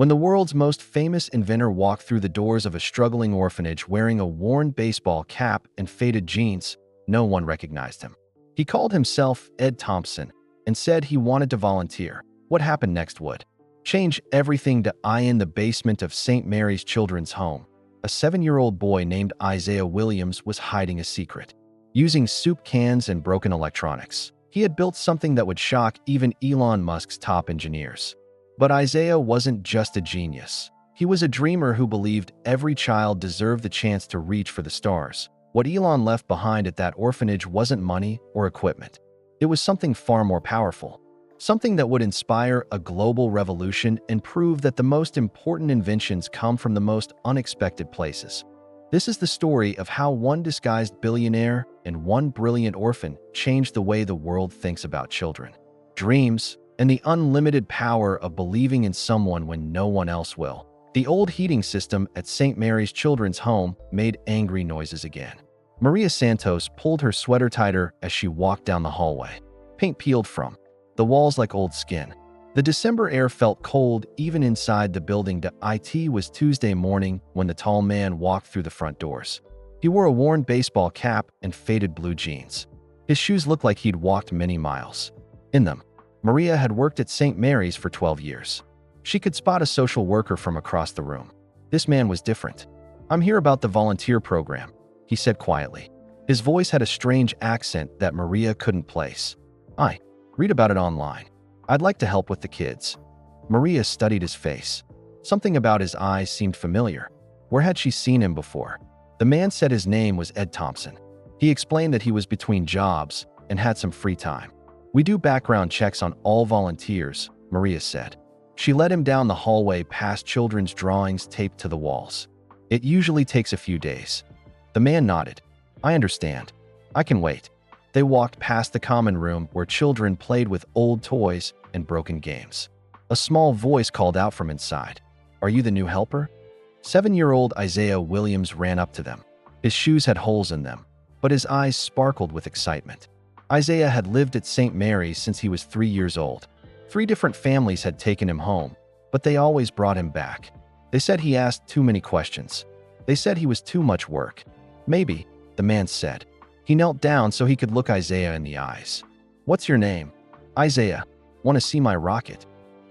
When the world's most famous inventor walked through the doors of a struggling orphanage wearing a worn baseball cap and faded jeans, no one recognized him. He called himself Ed Thompson and said he wanted to volunteer. What happened next would change everything. In the basement of St. Mary's Children's Home, a 7-year-old boy named Isaiah Williams was hiding a secret. Using soup cans and broken electronics, he had built something that would shock even Elon Musk's top engineers. But Isaiah wasn't just a genius. He was a dreamer who believed every child deserved the chance to reach for the stars. What Elon left behind at that orphanage wasn't money or equipment. It was something far more powerful. Something that would inspire a global revolution and prove that the most important inventions come from the most unexpected places. This is the story of how one disguised billionaire and one brilliant orphan changed the way the world thinks about children, dreams, and the unlimited power of believing in someone when no one else will. The old heating system at St. Mary's Children's Home made angry noises again. Maria Santos pulled her sweater tighter as she walked down the hallway. Paint peeled from the walls like old skin. The December air felt cold even inside the building. It was Tuesday morning when the tall man walked through the front doors. He wore a worn baseball cap and faded blue jeans. His shoes looked like he'd walked many miles. In them, Maria had worked at St. Mary's for 12 years. She could spot a social worker from across the room. This man was different. "I'm here about the volunteer program," he said quietly. His voice had a strange accent that Maria couldn't place. "I read about it online. I'd like to help with the kids." Maria studied his face. Something about his eyes seemed familiar. Where had she seen him before? The man said his name was Ed Thompson. He explained that he was between jobs and had some free time. "We do background checks on all volunteers," Maria said. She led him down the hallway past children's drawings taped to the walls. "It usually takes a few days." The man nodded. "I understand. I can wait." They walked past the common room where children played with old toys and broken games. A small voice called out from inside. "Are you the new helper?" 7-year-old Isaiah Williams ran up to them. His shoes had holes in them, but his eyes sparkled with excitement. Isaiah had lived at St. Mary's since he was 3 years old. 3 different families had taken him home, but they always brought him back. They said he asked too many questions. They said he was too much work. "Maybe," the man said. He knelt down so he could look Isaiah in the eyes. "What's your name?" "Isaiah. Want to see my rocket?"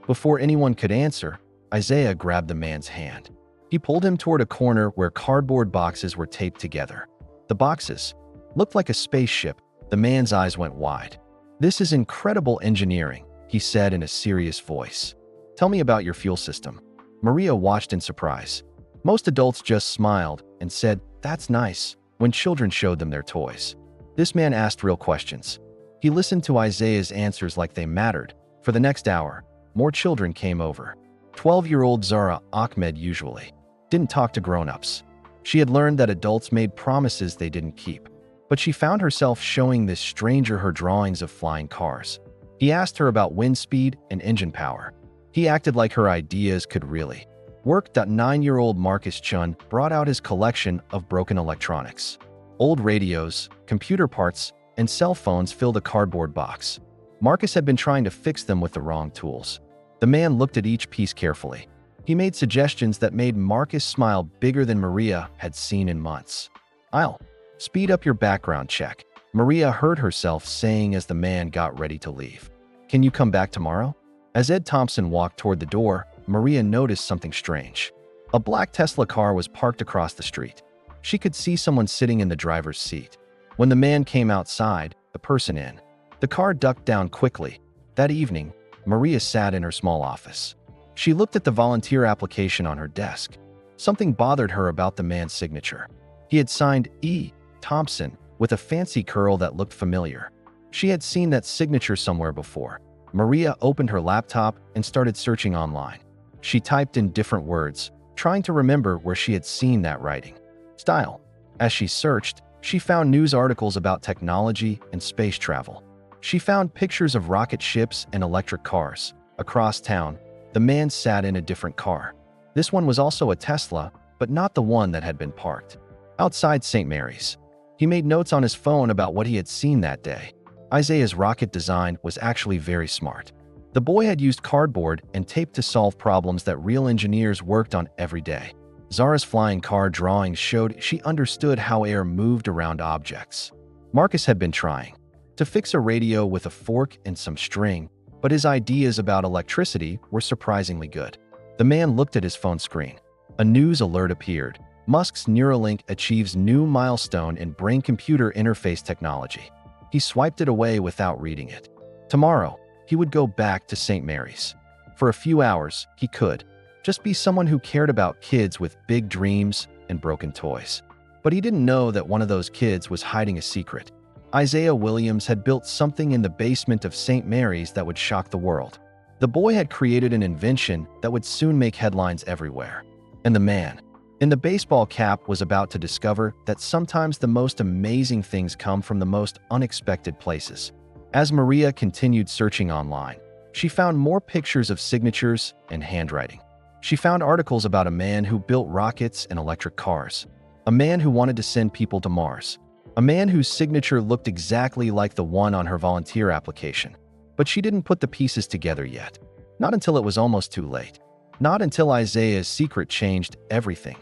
Before anyone could answer, Isaiah grabbed the man's hand. He pulled him toward a corner where cardboard boxes were taped together. The boxes looked like a spaceship. The man's eyes went wide. "This is incredible engineering," he said in a serious voice. "Tell me about your fuel system." Maria watched in surprise. Most adults just smiled and said, "That's nice," when children showed them their toys. This man asked real questions. He listened to Isaiah's answers like they mattered. For the next hour, more children came over. 12-year-old Zara Ahmed usually didn't talk to grown-ups. She had learned that adults made promises they didn't keep. But she found herself showing this stranger her drawings of flying cars. He asked her about wind speed and engine power. He acted like her ideas could really work. 9-year-old Marcus Chun brought out his collection of broken electronics. Old radios, computer parts, and cell phones filled a cardboard box. Marcus had been trying to fix them with the wrong tools. The man looked at each piece carefully. He made suggestions that made Marcus smile bigger than Maria had seen in months. "I'll speed up your background check," Maria heard herself saying as the man got ready to leave. "Can you come back tomorrow?" As Ed Thompson walked toward the door, Maria noticed something strange. A black Tesla car was parked across the street. She could see someone sitting in the driver's seat. When the man came outside, the person in the car ducked down quickly. That evening, Maria sat in her small office. She looked at the volunteer application on her desk. Something bothered her about the man's signature. He had signed E. Thompson with a fancy curl that looked familiar. She had seen that signature somewhere before. Maria opened her laptop and started searching online. She typed in different words, trying to remember where she had seen that writing. Style. As she searched, she found news articles about technology and space travel. She found pictures of rocket ships and electric cars. Across town, the man sat in a different car. This one was also a Tesla, but not the one that had been parked outside St. Mary's. He made notes on his phone about what he had seen that day. Isaiah's rocket design was actually very smart. The boy had used cardboard and tape to solve problems that real engineers worked on every day. Zara's flying car drawings showed she understood how air moved around objects. Marcus had been trying to fix a radio with a fork and some string, but his ideas about electricity were surprisingly good. The man looked at his phone screen. A news alert appeared. Musk's Neuralink achieves new milestone in brain-computer interface technology. He swiped it away without reading it. Tomorrow, he would go back to St. Mary's. For a few hours, he could just be someone who cared about kids with big dreams and broken toys. But he didn't know that one of those kids was hiding a secret. Isaiah Williams had built something in the basement of St. Mary's that would shock the world. The boy had created an invention that would soon make headlines everywhere. And the man in the baseball cap was about to discover that sometimes the most amazing things come from the most unexpected places. As Maria continued searching online, she found more pictures of signatures and handwriting. She found articles about a man who built rockets and electric cars, a man who wanted to send people to Mars, a man whose signature looked exactly like the one on her volunteer application. But she didn't put the pieces together yet. Not until it was almost too late. Not until Isaiah's secret changed everything.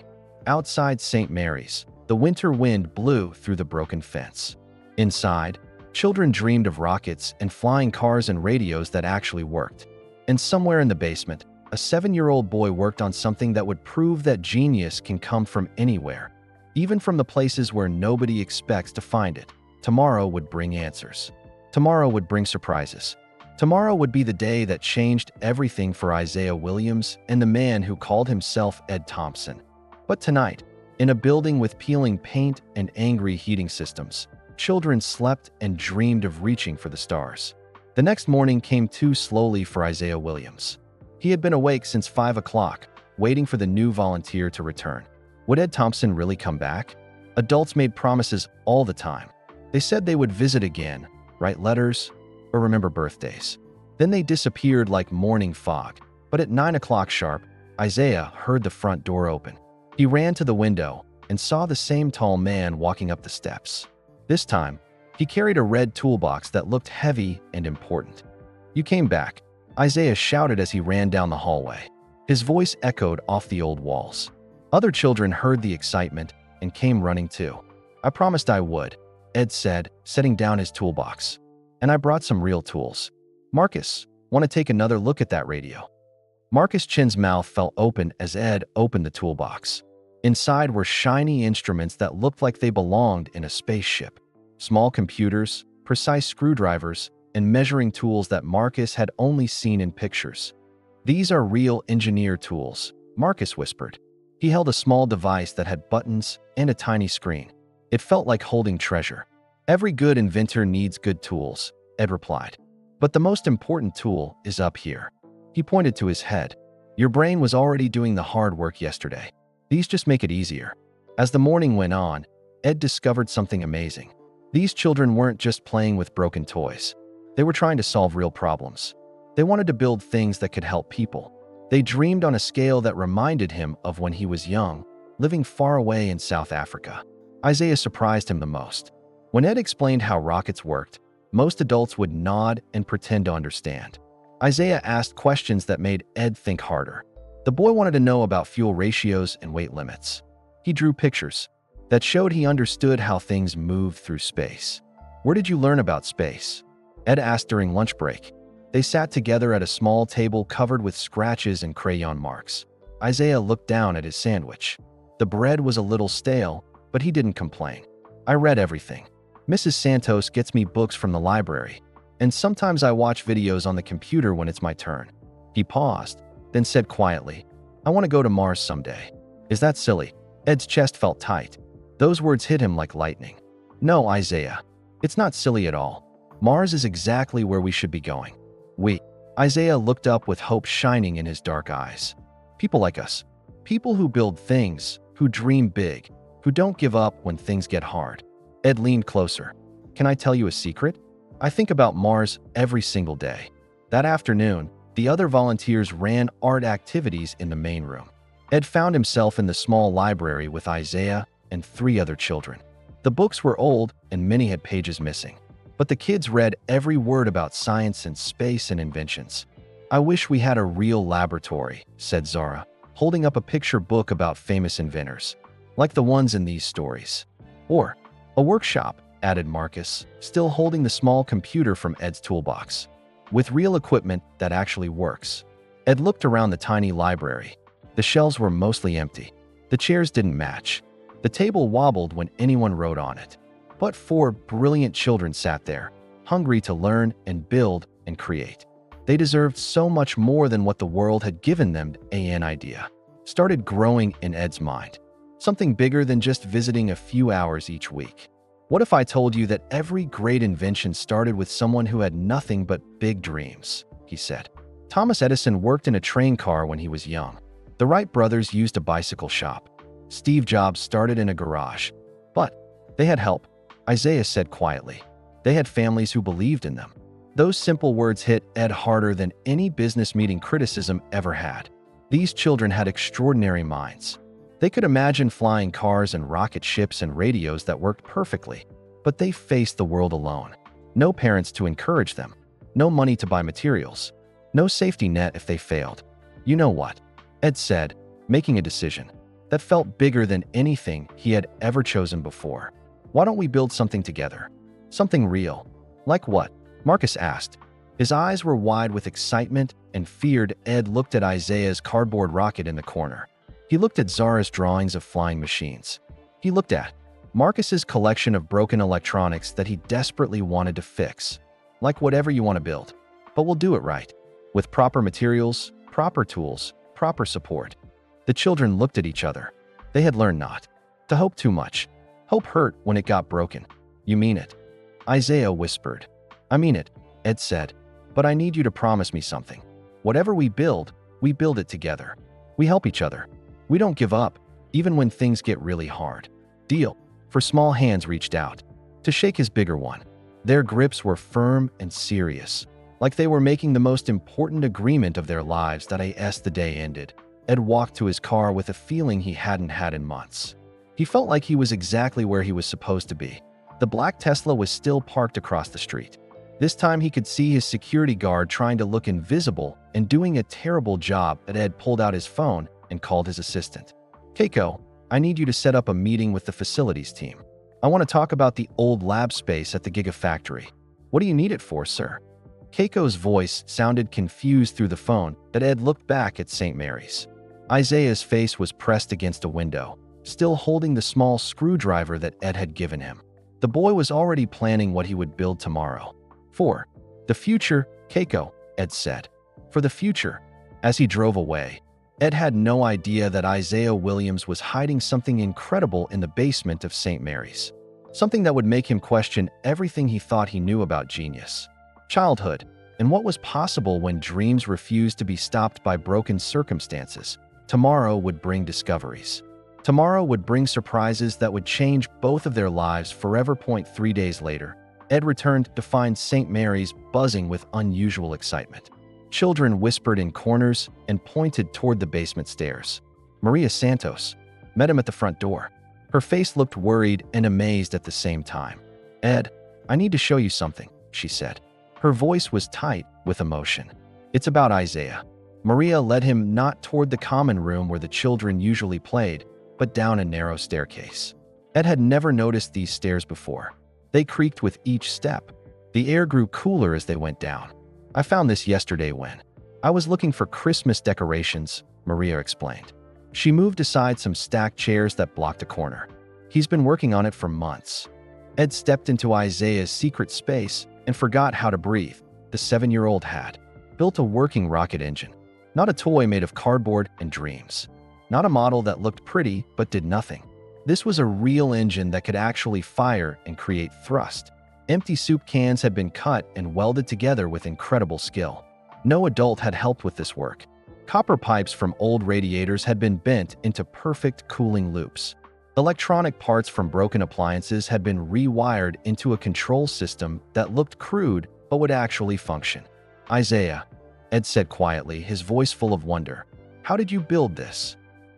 Outside St. Mary's, the winter wind blew through the broken fence. Inside, children dreamed of rockets and flying cars and radios that actually worked. And somewhere in the basement, a 7-year-old boy worked on something that would prove that genius can come from anywhere, even from the places where nobody expects to find it. Tomorrow would bring answers. Tomorrow would bring surprises. Tomorrow would be the day that changed everything for Isaiah Williams and the man who called himself Ed Thompson. But tonight, in a building with peeling paint and angry heating systems, children slept and dreamed of reaching for the stars. The next morning came too slowly for Isaiah Williams. He had been awake since 5 o'clock, waiting for the new volunteer to return. Would Ed Thompson really come back? Adults made promises all the time. They said they would visit again, write letters, or remember birthdays. Then they disappeared like morning fog. But at 9 o'clock sharp, Isaiah heard the front door open. He ran to the window and saw the same tall man walking up the steps. This time, he carried a red toolbox that looked heavy and important. "You came back," Isaiah shouted as he ran down the hallway. His voice echoed off the old walls. Other children heard the excitement and came running too. "I promised I would," Ed said, setting down his toolbox. "And I brought some real tools. Marcus, want to take another look at that radio?" Marcus Chin's mouth fell open as Ed opened the toolbox. Inside were shiny instruments that looked like they belonged in a spaceship. Small computers, precise screwdrivers, and measuring tools that Marcus had only seen in pictures. "These are real engineer tools," Marcus whispered. He held a small device that had buttons and a tiny screen. It felt like holding treasure. "Every good inventor needs good tools," Ed replied. "But the most important tool is up here." He pointed to his head. "Your brain was already doing the hard work yesterday. These just make it easier." As the morning went on, Ed discovered something amazing. These children weren't just playing with broken toys. They were trying to solve real problems. They wanted to build things that could help people. They dreamed on a scale that reminded him of when he was young, living far away in South Africa. Isaiah surprised him the most. When Ed explained how rockets worked, most adults would nod and pretend to understand. Isaiah asked questions that made Ed think harder. The boy wanted to know about fuel ratios and weight limits. He drew pictures that showed he understood how things moved through space. "Where did you learn about space?" Ed asked during lunch break. They sat together at a small table covered with scratches and crayon marks. Isaiah looked down at his sandwich. The bread was a little stale, but he didn't complain. "I read everything. Mrs. Santos gets me books from the library, and sometimes I watch videos on the computer when it's my turn." He paused, then said quietly, "I want to go to Mars someday." "Is that silly?" Ed's chest felt tight. Those words hit him like lightning. "No, Isaiah. It's not silly at all. Mars is exactly where we should be going." Isaiah looked up with hope shining in his dark eyes. "People like us. People who build things, who dream big, who don't give up when things get hard." Ed leaned closer. "Can I tell you a secret? I think about Mars every single day." That afternoon, the other volunteers ran art activities in the main room. Ed found himself in the small library with Isaiah and 3 other children. The books were old and many had pages missing. But the kids read every word about science and space and inventions. "I wish we had a real laboratory," said Zara, holding up a picture book about famous inventors, like the ones in these stories. "Or a workshop," added Marcus, still holding the small computer from Ed's toolbox, "with real equipment that actually works." Ed looked around the tiny library. The shelves were mostly empty. The chairs didn't match. The table wobbled when anyone wrote on it. But 4 brilliant children sat there, hungry to learn and build and create. They deserved so much more than what the world had given them. An idea started growing in Ed's mind. Something bigger than just visiting a few hours each week. "What if I told you that every great invention started with someone who had nothing but big dreams?" he said. Thomas Edison worked in a train car when he was young. The Wright brothers used a bicycle shop. Steve Jobs started in a garage. But they had help, Isaiah said quietly. They had families who believed in them. Those simple words hit Ed harder than any business meeting criticism ever had. These children had extraordinary minds. They could imagine flying cars and rocket ships and radios that worked perfectly, but they faced the world alone. No parents to encourage them, no money to buy materials, no safety net if they failed. "You know what?" Ed said, making a decision that felt bigger than anything he had ever chosen before. "Why don't we build something together? Something real." "Like what?" Marcus asked. His eyes were wide with excitement and feared. Ed looked at Isaiah's cardboard rocket in the corner. He looked at Zara's drawings of flying machines. He looked at Marcus's collection of broken electronics that he desperately wanted to fix. "Like whatever you want to build. But we'll do it right. With proper materials, proper tools, proper support." The children looked at each other. They had learned not to hope too much. Hope hurt when it got broken. "You mean it?" Isaiah whispered. "I mean it," Ed said. "But I need you to promise me something. Whatever we build it together. We help each other. We don't give up, even when things get really hard." "Deal." For small hands reached out to shake his bigger one. Their grips were firm and serious, like they were making the most important agreement of their lives. As the day ended, Ed walked to his car with a feeling he hadn't had in months. He felt like he was exactly where he was supposed to be. The black Tesla was still parked across the street. This time he could see his security guard trying to look invisible and doing a terrible job. Ed pulled out his phone and called his assistant. "Keiko, I need you to set up a meeting with the facilities team. I want to talk about the old lab space at the Gigafactory." "What do you need it for, sir?" Keiko's voice sounded confused through the phone. Ed looked back at St. Mary's. Isaiah's face was pressed against a window, still holding the small screwdriver that Ed had given him. The boy was already planning what he would build tomorrow. "For the future, Keiko," Ed said. "For the future." As he drove away, Ed had no idea that Isaiah Williams was hiding something incredible in the basement of St. Mary's. Something that would make him question everything he thought he knew about genius, childhood, and what was possible when dreams refused to be stopped by broken circumstances. Tomorrow would bring discoveries. Tomorrow would bring surprises that would change both of their lives forever. 3 days later, Ed returned to find St. Mary's buzzing with unusual excitement. Children whispered in corners and pointed toward the basement stairs. Maria Santos met him at the front door. Her face looked worried and amazed at the same time. "Ed, I need to show you something," she said. Her voice was tight with emotion. "It's about Isaiah." Maria led him not toward the common room where the children usually played, but down a narrow staircase. Ed had never noticed these stairs before. They creaked with each step. The air grew cooler as they went down. "I found this yesterday when I was looking for Christmas decorations," Maria explained. She moved aside some stacked chairs that blocked a corner. "He's been working on it for months." Ed stepped into Isaiah's secret space and forgot how to breathe. The 7-year-old had built a working rocket engine, not a toy made of cardboard and dreams, not a model that looked pretty but did nothing. This was a real engine that could actually fire and create thrust. Empty soup cans had been cut and welded together with incredible skill. No adult had helped with this work. Copper pipes from old radiators had been bent into perfect cooling loops. Electronic parts from broken appliances had been rewired into a control system that looked crude but would actually function. "Isaiah," Ed said quietly, his voice full of wonder, "how did you build this?"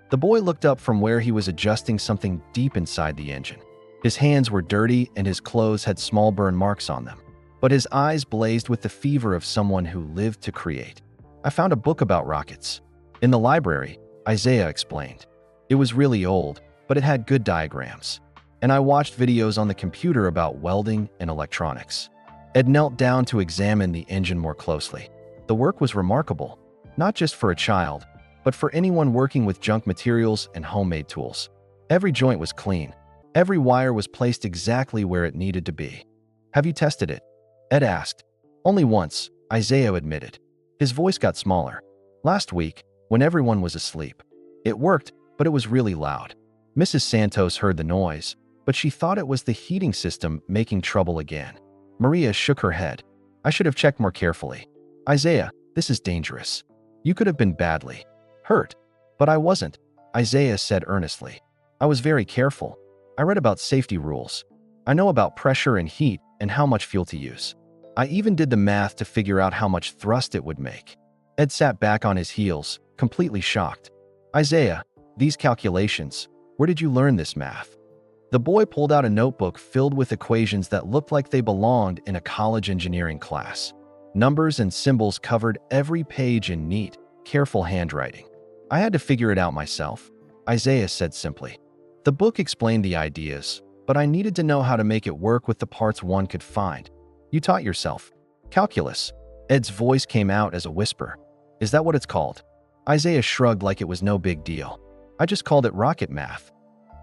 The boy looked up from where he was adjusting something deep inside the engine. His hands were dirty and his clothes had small burn marks on them, but his eyes blazed with the fever of someone who lived to create. I found a book about rockets. In the library, Isaiah explained. It was really old, but it had good diagrams. And I watched videos on the computer about welding and electronics. Ed knelt down to examine the engine more closely. The work was remarkable, not just for a child, but for anyone working with junk materials and homemade tools. Every joint was clean. Every wire was placed exactly where it needed to be. Have you tested it? Ed asked. Only once, Isaiah admitted. His voice got smaller. Last week, when everyone was asleep. It worked, but it was really loud. Mrs. Santos heard the noise, but she thought it was the heating system making trouble again. Maria shook her head. I should have checked more carefully. Isaiah, this is dangerous. You could have been badly hurt. But I wasn't, Isaiah said earnestly. I was very careful. I read about safety rules. I know about pressure and heat and how much fuel to use. I even did the math to figure out how much thrust it would make. Ed sat back on his heels, completely shocked. Isaiah, these calculations, where did you learn this math? The boy pulled out a notebook filled with equations that looked like they belonged in a college engineering class. Numbers and symbols covered every page in neat, careful handwriting. I had to figure it out myself, Isaiah said simply. The book explained the ideas, but I needed to know how to make it work with the parts one could find. You taught yourself. Calculus. Ed's voice came out as a whisper. Is that what it's called? Isaiah shrugged like it was no big deal. I just called it rocket math.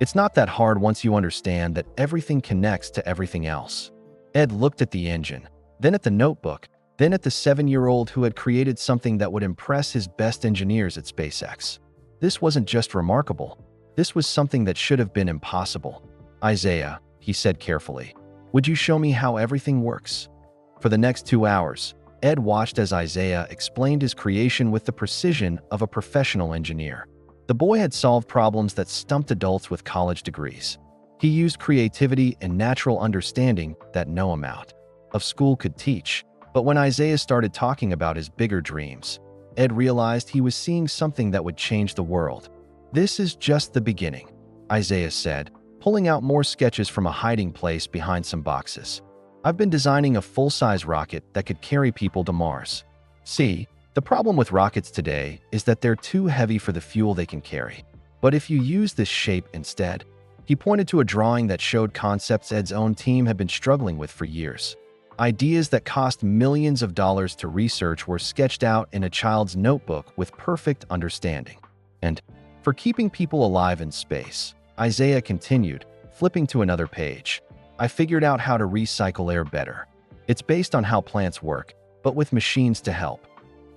It's not that hard once you understand that everything connects to everything else. Ed looked at the engine, then at the notebook, then at the 7-year-old who had created something that would impress his best engineers at SpaceX. This wasn't just remarkable. This was something that should have been impossible. Isaiah, he said carefully, would you show me how everything works? For the next 2 hours, Ed watched as Isaiah explained his creation with the precision of a professional engineer. The boy had solved problems that stumped adults with college degrees. He used creativity and natural understanding that no amount of school could teach. But when Isaiah started talking about his bigger dreams, Ed realized he was seeing something that would change the world. This is just the beginning, Isaiah said, pulling out more sketches from a hiding place behind some boxes. I've been designing a full-size rocket that could carry people to Mars. See, the problem with rockets today is that they're too heavy for the fuel they can carry. But if you use this shape instead, he pointed to a drawing that showed concepts Ed's own team had been struggling with for years. Ideas that cost millions of dollars to research were sketched out in a child's notebook with perfect understanding. And for keeping people alive in space, Isaiah continued, flipping to another page. I figured out how to recycle air better. It's based on how plants work, but with machines to help.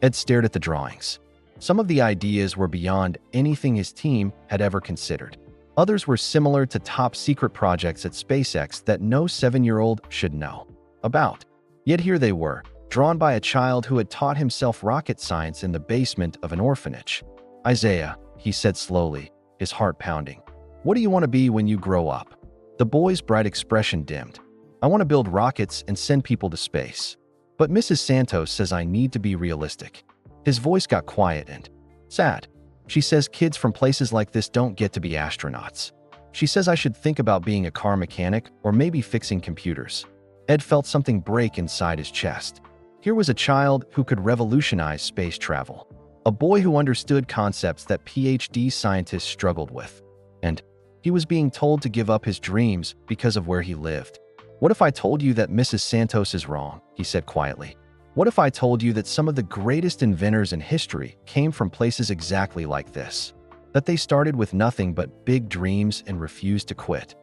Ed stared at the drawings. Some of the ideas were beyond anything his team had ever considered. Others were similar to top-secret projects at SpaceX that no 7-year-old should know about. Yet here they were, drawn by a child who had taught himself rocket science in the basement of an orphanage. Isaiah, he said slowly, his heart pounding. What do you want to be when you grow up? The boy's bright expression dimmed. I want to build rockets and send people to space. But Mrs. Santos says I need to be realistic. His voice got quiet and sad. She says kids from places like this don't get to be astronauts. She says I should think about being a car mechanic or maybe fixing computers. Ed felt something break inside his chest. Here was a child who could revolutionize space travel. A boy who understood concepts that PhD scientists struggled with. And he was being told to give up his dreams because of where he lived. What if I told you that Mrs. Santos is wrong? He said quietly. What if I told you that some of the greatest inventors in history came from places exactly like this? That they started with nothing but big dreams and refused to quit?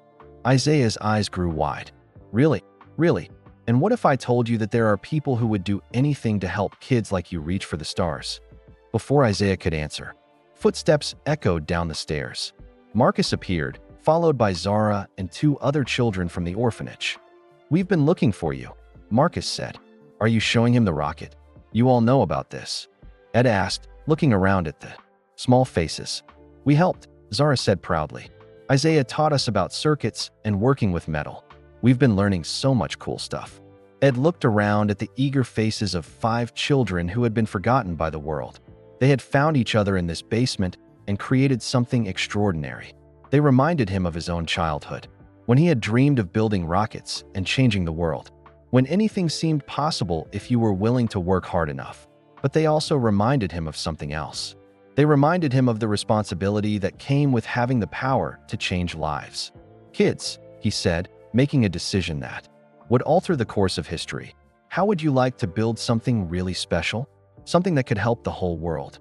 Isaiah's eyes grew wide. Really? Really? And what if I told you that there are people who would do anything to help kids like you reach for the stars? Before Isaiah could answer, footsteps echoed down the stairs. Marcus appeared, followed by Zara and 2 other children from the orphanage. We've been looking for you, Marcus said. Are you showing him the rocket? You all know about this, Ed asked, looking around at the small faces. We helped, Zara said proudly. Isaiah taught us about circuits and working with metal. We've been learning so much cool stuff. Ed looked around at the eager faces of 5 children who had been forgotten by the world. They had found each other in this basement and created something extraordinary. They reminded him of his own childhood, when he had dreamed of building rockets and changing the world, when anything seemed possible if you were willing to work hard enough. but they also reminded him of something else. They reminded him of the responsibility that came with having the power to change lives. Kids, he said, making a decision that would alter the course of history. How would you like to build something really special? Something that could help the whole world?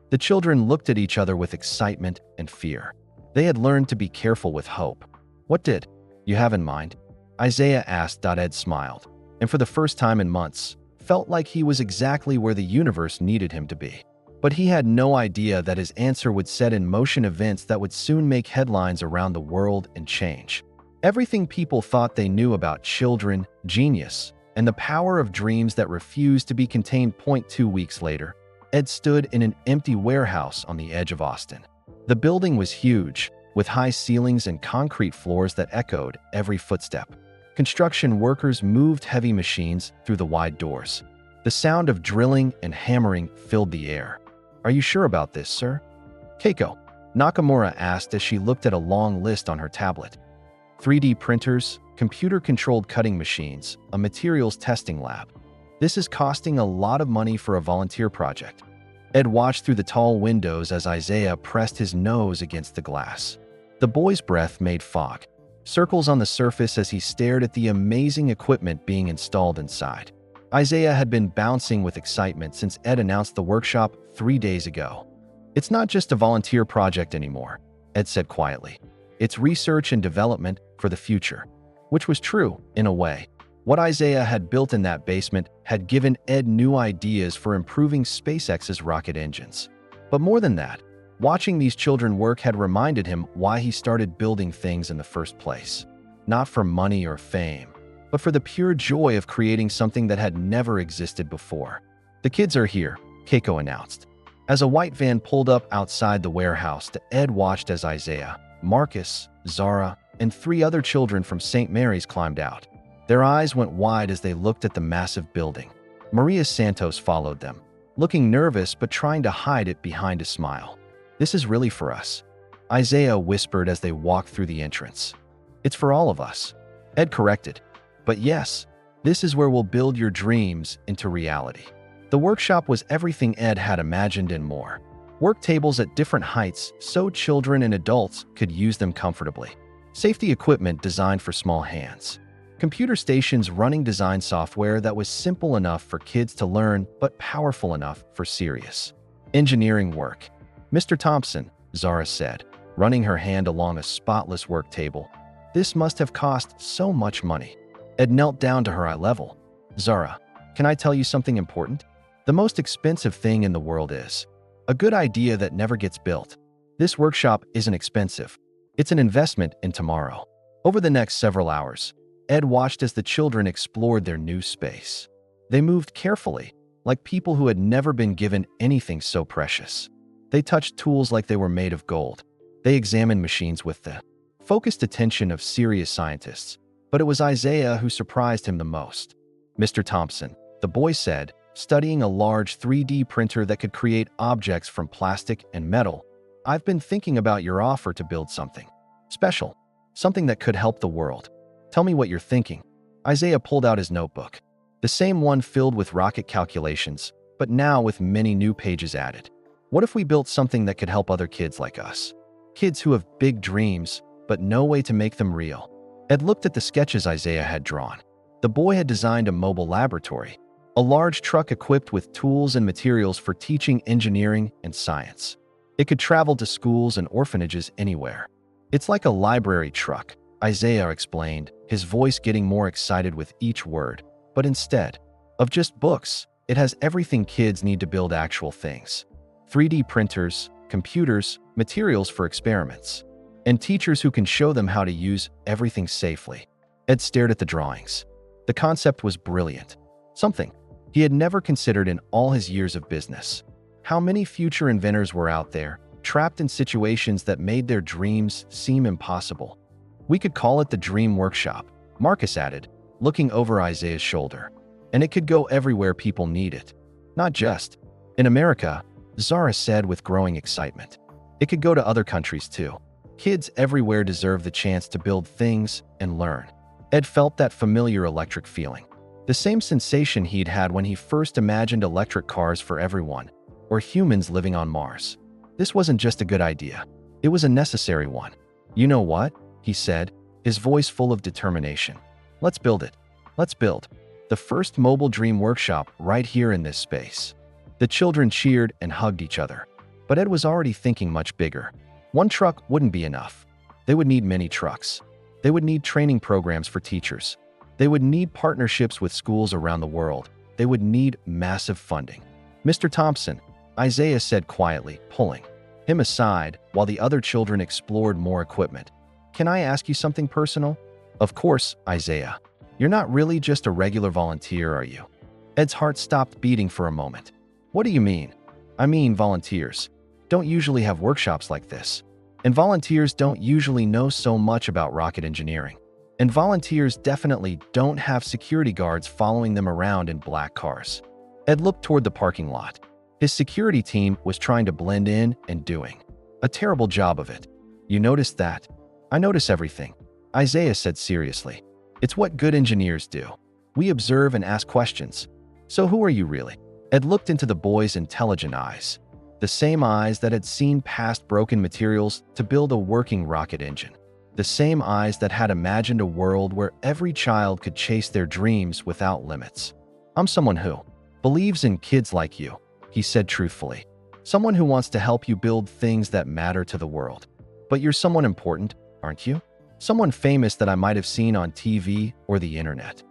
The children looked at each other with excitement and fear. They had learned to be careful with hope. What did you have in mind? Isaiah asked. Ed smiled, and for the first time in months, felt like he was exactly where the universe needed him to be. But he had no idea that his answer would set in motion events that would soon make headlines around the world and change everything people thought they knew about children, genius, and the power of dreams that refused to be contained. 2 weeks later, Ed stood in an empty warehouse on the edge of Austin. The building was huge, with high ceilings and concrete floors that echoed every footstep. Construction workers moved heavy machines through the wide doors. The sound of drilling and hammering filled the air. "Are you sure about this, sir?" Keiko Nakamura asked as she looked at a long list on her tablet. 3D printers, computer-controlled cutting machines, a materials testing lab. This is costing a lot of money for a volunteer project. Ed watched through the tall windows as Isaiah pressed his nose against the glass. The boy's breath made fog, circles on the surface as he stared at the amazing equipment being installed inside. Isaiah had been bouncing with excitement since Ed announced the workshop 3 days ago. "It's not just a volunteer project anymore," Ed said quietly. "It's research and development for the future." Which was true, in a way. What Isaiah had built in that basement had given Ed new ideas for improving SpaceX's rocket engines. But more than that, watching these children work had reminded him why he started building things in the first place. Not for money or fame, but for the pure joy of creating something that had never existed before. "The kids are here," Keiko announced. As a white van pulled up outside the warehouse, Ed watched as Isaiah, Marcus, Zara, and 3 other children from St. Mary's climbed out. Their eyes went wide as they looked at the massive building. Maria Santos followed them, looking nervous but trying to hide it behind a smile. "This is really for us," Isaiah whispered as they walked through the entrance. "It's for all of us," Ed corrected. "But yes, this is where we'll build your dreams into reality." The workshop was everything Ed had imagined and more. Work tables at different heights so children and adults could use them comfortably. Safety equipment designed for small hands. Computer stations running design software that was simple enough for kids to learn but powerful enough for serious engineering work. "Mr. Thompson," Zara said, running her hand along a spotless work table. "This must have cost so much money." Ed knelt down to her eye level. "Zara, can I tell you something important? The most expensive thing in the world is a good idea that never gets built. This workshop isn't expensive. It's an investment in tomorrow." Over the next several hours, Ed watched as the children explored their new space. They moved carefully, like people who had never been given anything so precious. They touched tools like they were made of gold. They examined machines with the focused attention of serious scientists. But it was Isaiah who surprised him the most. "Mr. Thompson," the boy said, studying a large 3D printer that could create objects from plastic and metal. "I've been thinking about your offer to build something special, something that could help the world. Tell me what you're thinking." Isaiah pulled out his notebook, the same one filled with rocket calculations, but now with many new pages added. "What if we built something that could help other kids like us? Kids who have big dreams, but no way to make them real." Ed looked at the sketches Isaiah had drawn. The boy had designed a mobile laboratory, a large truck equipped with tools and materials for teaching engineering and science. It could travel to schools and orphanages anywhere. "It's like a library truck," Isaiah explained, his voice getting more excited with each word. "But instead of just books, it has everything kids need to build actual things. 3D printers, computers, materials for experiments, and teachers who can show them how to use everything safely." Ed stared at the drawings. The concept was brilliant, something he had never considered in all his years of business. How many future inventors were out there, trapped in situations that made their dreams seem impossible? "We could call it the Dream Workshop," Marcus added, looking over Isaiah's shoulder. "And it could go everywhere people need it. Not just in America," Zara said with growing excitement. "It could go to other countries too. Kids everywhere deserve the chance to build things and learn." Ed felt that familiar electric feeling. The same sensation he'd had when he first imagined electric cars for everyone, or humans living on Mars. This wasn't just a good idea. It was a necessary one. "You know what?" he said, his voice full of determination. "Let's build it. Let's build the first mobile dream workshop right here in this space." The children cheered and hugged each other. But Ed was already thinking much bigger. One truck wouldn't be enough. They would need many trucks. They would need training programs for teachers. They would need partnerships with schools around the world. They would need massive funding. "Mr. Thompson," Isaiah said quietly, pulling him aside while the other children explored more equipment. "Can I ask you something personal?" "Of course, Isaiah. You're not really just a regular volunteer, are you?" Ed's heart stopped beating for a moment. "What do you mean?" "I mean, volunteers don't usually have workshops like this. And volunteers don't usually know so much about rocket engineering. And volunteers definitely don't have security guards following them around in black cars." Ed looked toward the parking lot. His security team was trying to blend in and doing a terrible job of it. "You noticed that?" "I notice everything," Isaiah said seriously. "It's what good engineers do. We observe and ask questions." "So who are you really?" Ed looked into the boy's intelligent eyes. The same eyes that had seen past broken materials to build a working rocket engine. The same eyes that had imagined a world where every child could chase their dreams without limits. "I'm someone who believes in kids like you," he said truthfully. "Someone who wants to help you build things that matter to the world. But you're someone important, aren't you? Someone famous that I might have seen on TV or the internet."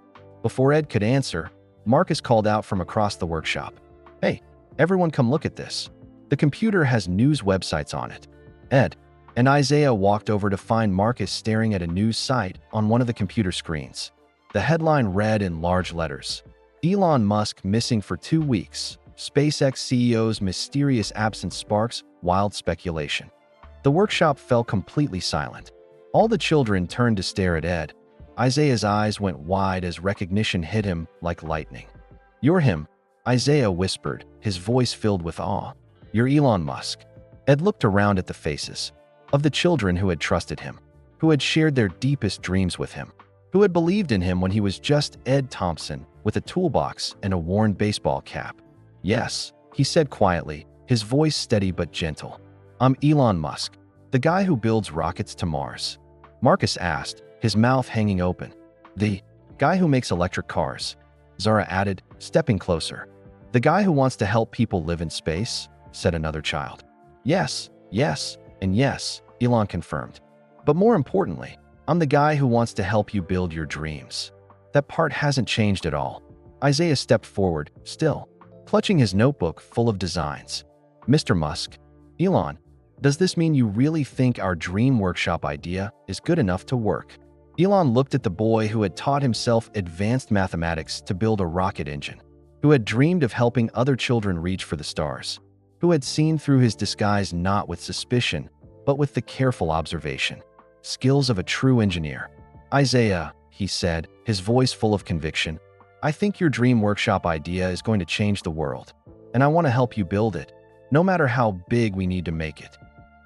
Before Ed could answer, Marcus called out from across the workshop. "Hey, everyone come look at this. The computer has news websites on it." Ed and Isaiah walked over to find Marcus staring at a news site on one of the computer screens. The headline read in large letters, "Elon Musk missing for 2 weeks. SpaceX CEO's mysterious absence sparks wild speculation." The workshop fell completely silent. All the children turned to stare at Ed. Isaiah's eyes went wide as recognition hit him like lightning. "You're him," Isaiah whispered, his voice filled with awe. "You're Elon Musk." Ed looked around at the faces of the children who had trusted him, who had shared their deepest dreams with him, who had believed in him when he was just Ed Thompson with a toolbox and a worn baseball cap. "Yes," he said quietly, his voice steady but gentle. "I'm Elon Musk, the guy who builds rockets to Mars." Marcus asked, his mouth hanging open. "The guy who makes electric cars," Zara added, stepping closer. "The guy who wants to help people live in space," said another child. "Yes, yes, and yes," Elon confirmed. "But more importantly, I'm the guy who wants to help you build your dreams." That part hasn't changed at all. Isaiah stepped forward, still clutching his notebook full of designs. "Mr. Musk, Elon, does this mean you really think our dream workshop idea is good enough to work?" Elon looked at the boy who had taught himself advanced mathematics to build a rocket engine, who had dreamed of helping other children reach for the stars, who had seen through his disguise not with suspicion, but with the careful observation, skills of a true engineer. "Isaiah," he said, his voice full of conviction, "I think your dream workshop idea is going to change the world, and I want to help you build it, no matter how big we need to make it."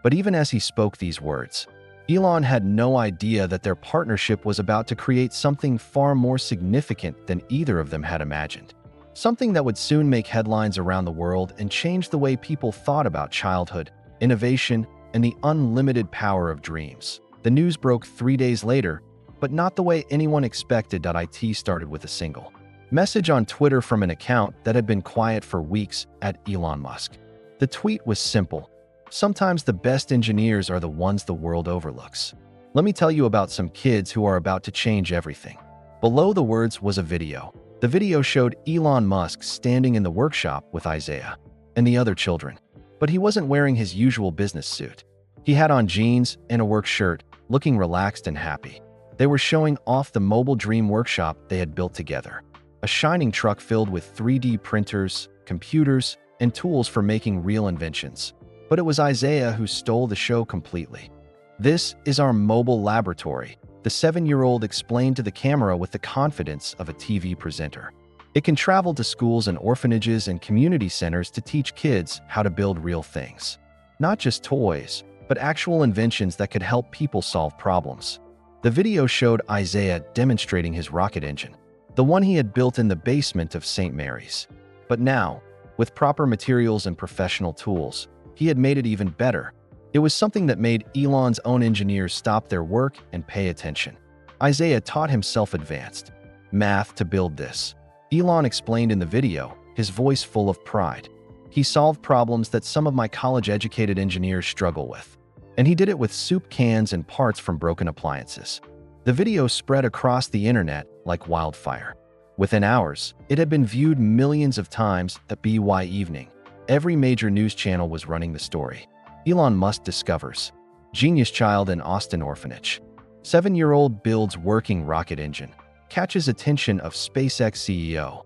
But even as he spoke these words, Elon had no idea that their partnership was about to create something far more significant than either of them had imagined. Something that would soon make headlines around the world and change the way people thought about childhood, innovation, and the unlimited power of dreams. The news broke 3 days later, but not the way anyone expected. It started with a single message on Twitter from an account that had been quiet for weeks at Elon Musk. The tweet was simple. "Sometimes the best engineers are the ones the world overlooks. Let me tell you about some kids who are about to change everything." Below the words was a video. The video showed Elon Musk standing in the workshop with Isaiah and the other children. But he wasn't wearing his usual business suit. He had on jeans and a work shirt, looking relaxed and happy. They were showing off the mobile dream workshop they had built together. A shining truck filled with 3D printers, computers, and tools for making real inventions. But it was Isaiah who stole the show completely. "This is our mobile laboratory," the 7-year-old explained to the camera with the confidence of a TV presenter. "It can travel to schools and orphanages and community centers to teach kids how to build real things. Not just toys, but actual inventions that could help people solve problems." The video showed Isaiah demonstrating his rocket engine. the one he had built in the basement of St. Mary's. But now, with proper materials and professional tools, he had made it even better. It was something that made Elon's own engineers stop their work and pay attention. Isaiah taught himself advanced math to build this. Elon explained in the video, his voice full of pride. He solved problems that some of my college-educated engineers struggle with. And he did it with soup cans and parts from broken appliances. The video spread across the internet like wildfire. Within hours, it had been viewed millions of times at BY Evening. Every major news channel was running the story. Elon Musk discovers genius child in Austin orphanage. 7-year-old builds working rocket engine. Catches attention of SpaceX CEO.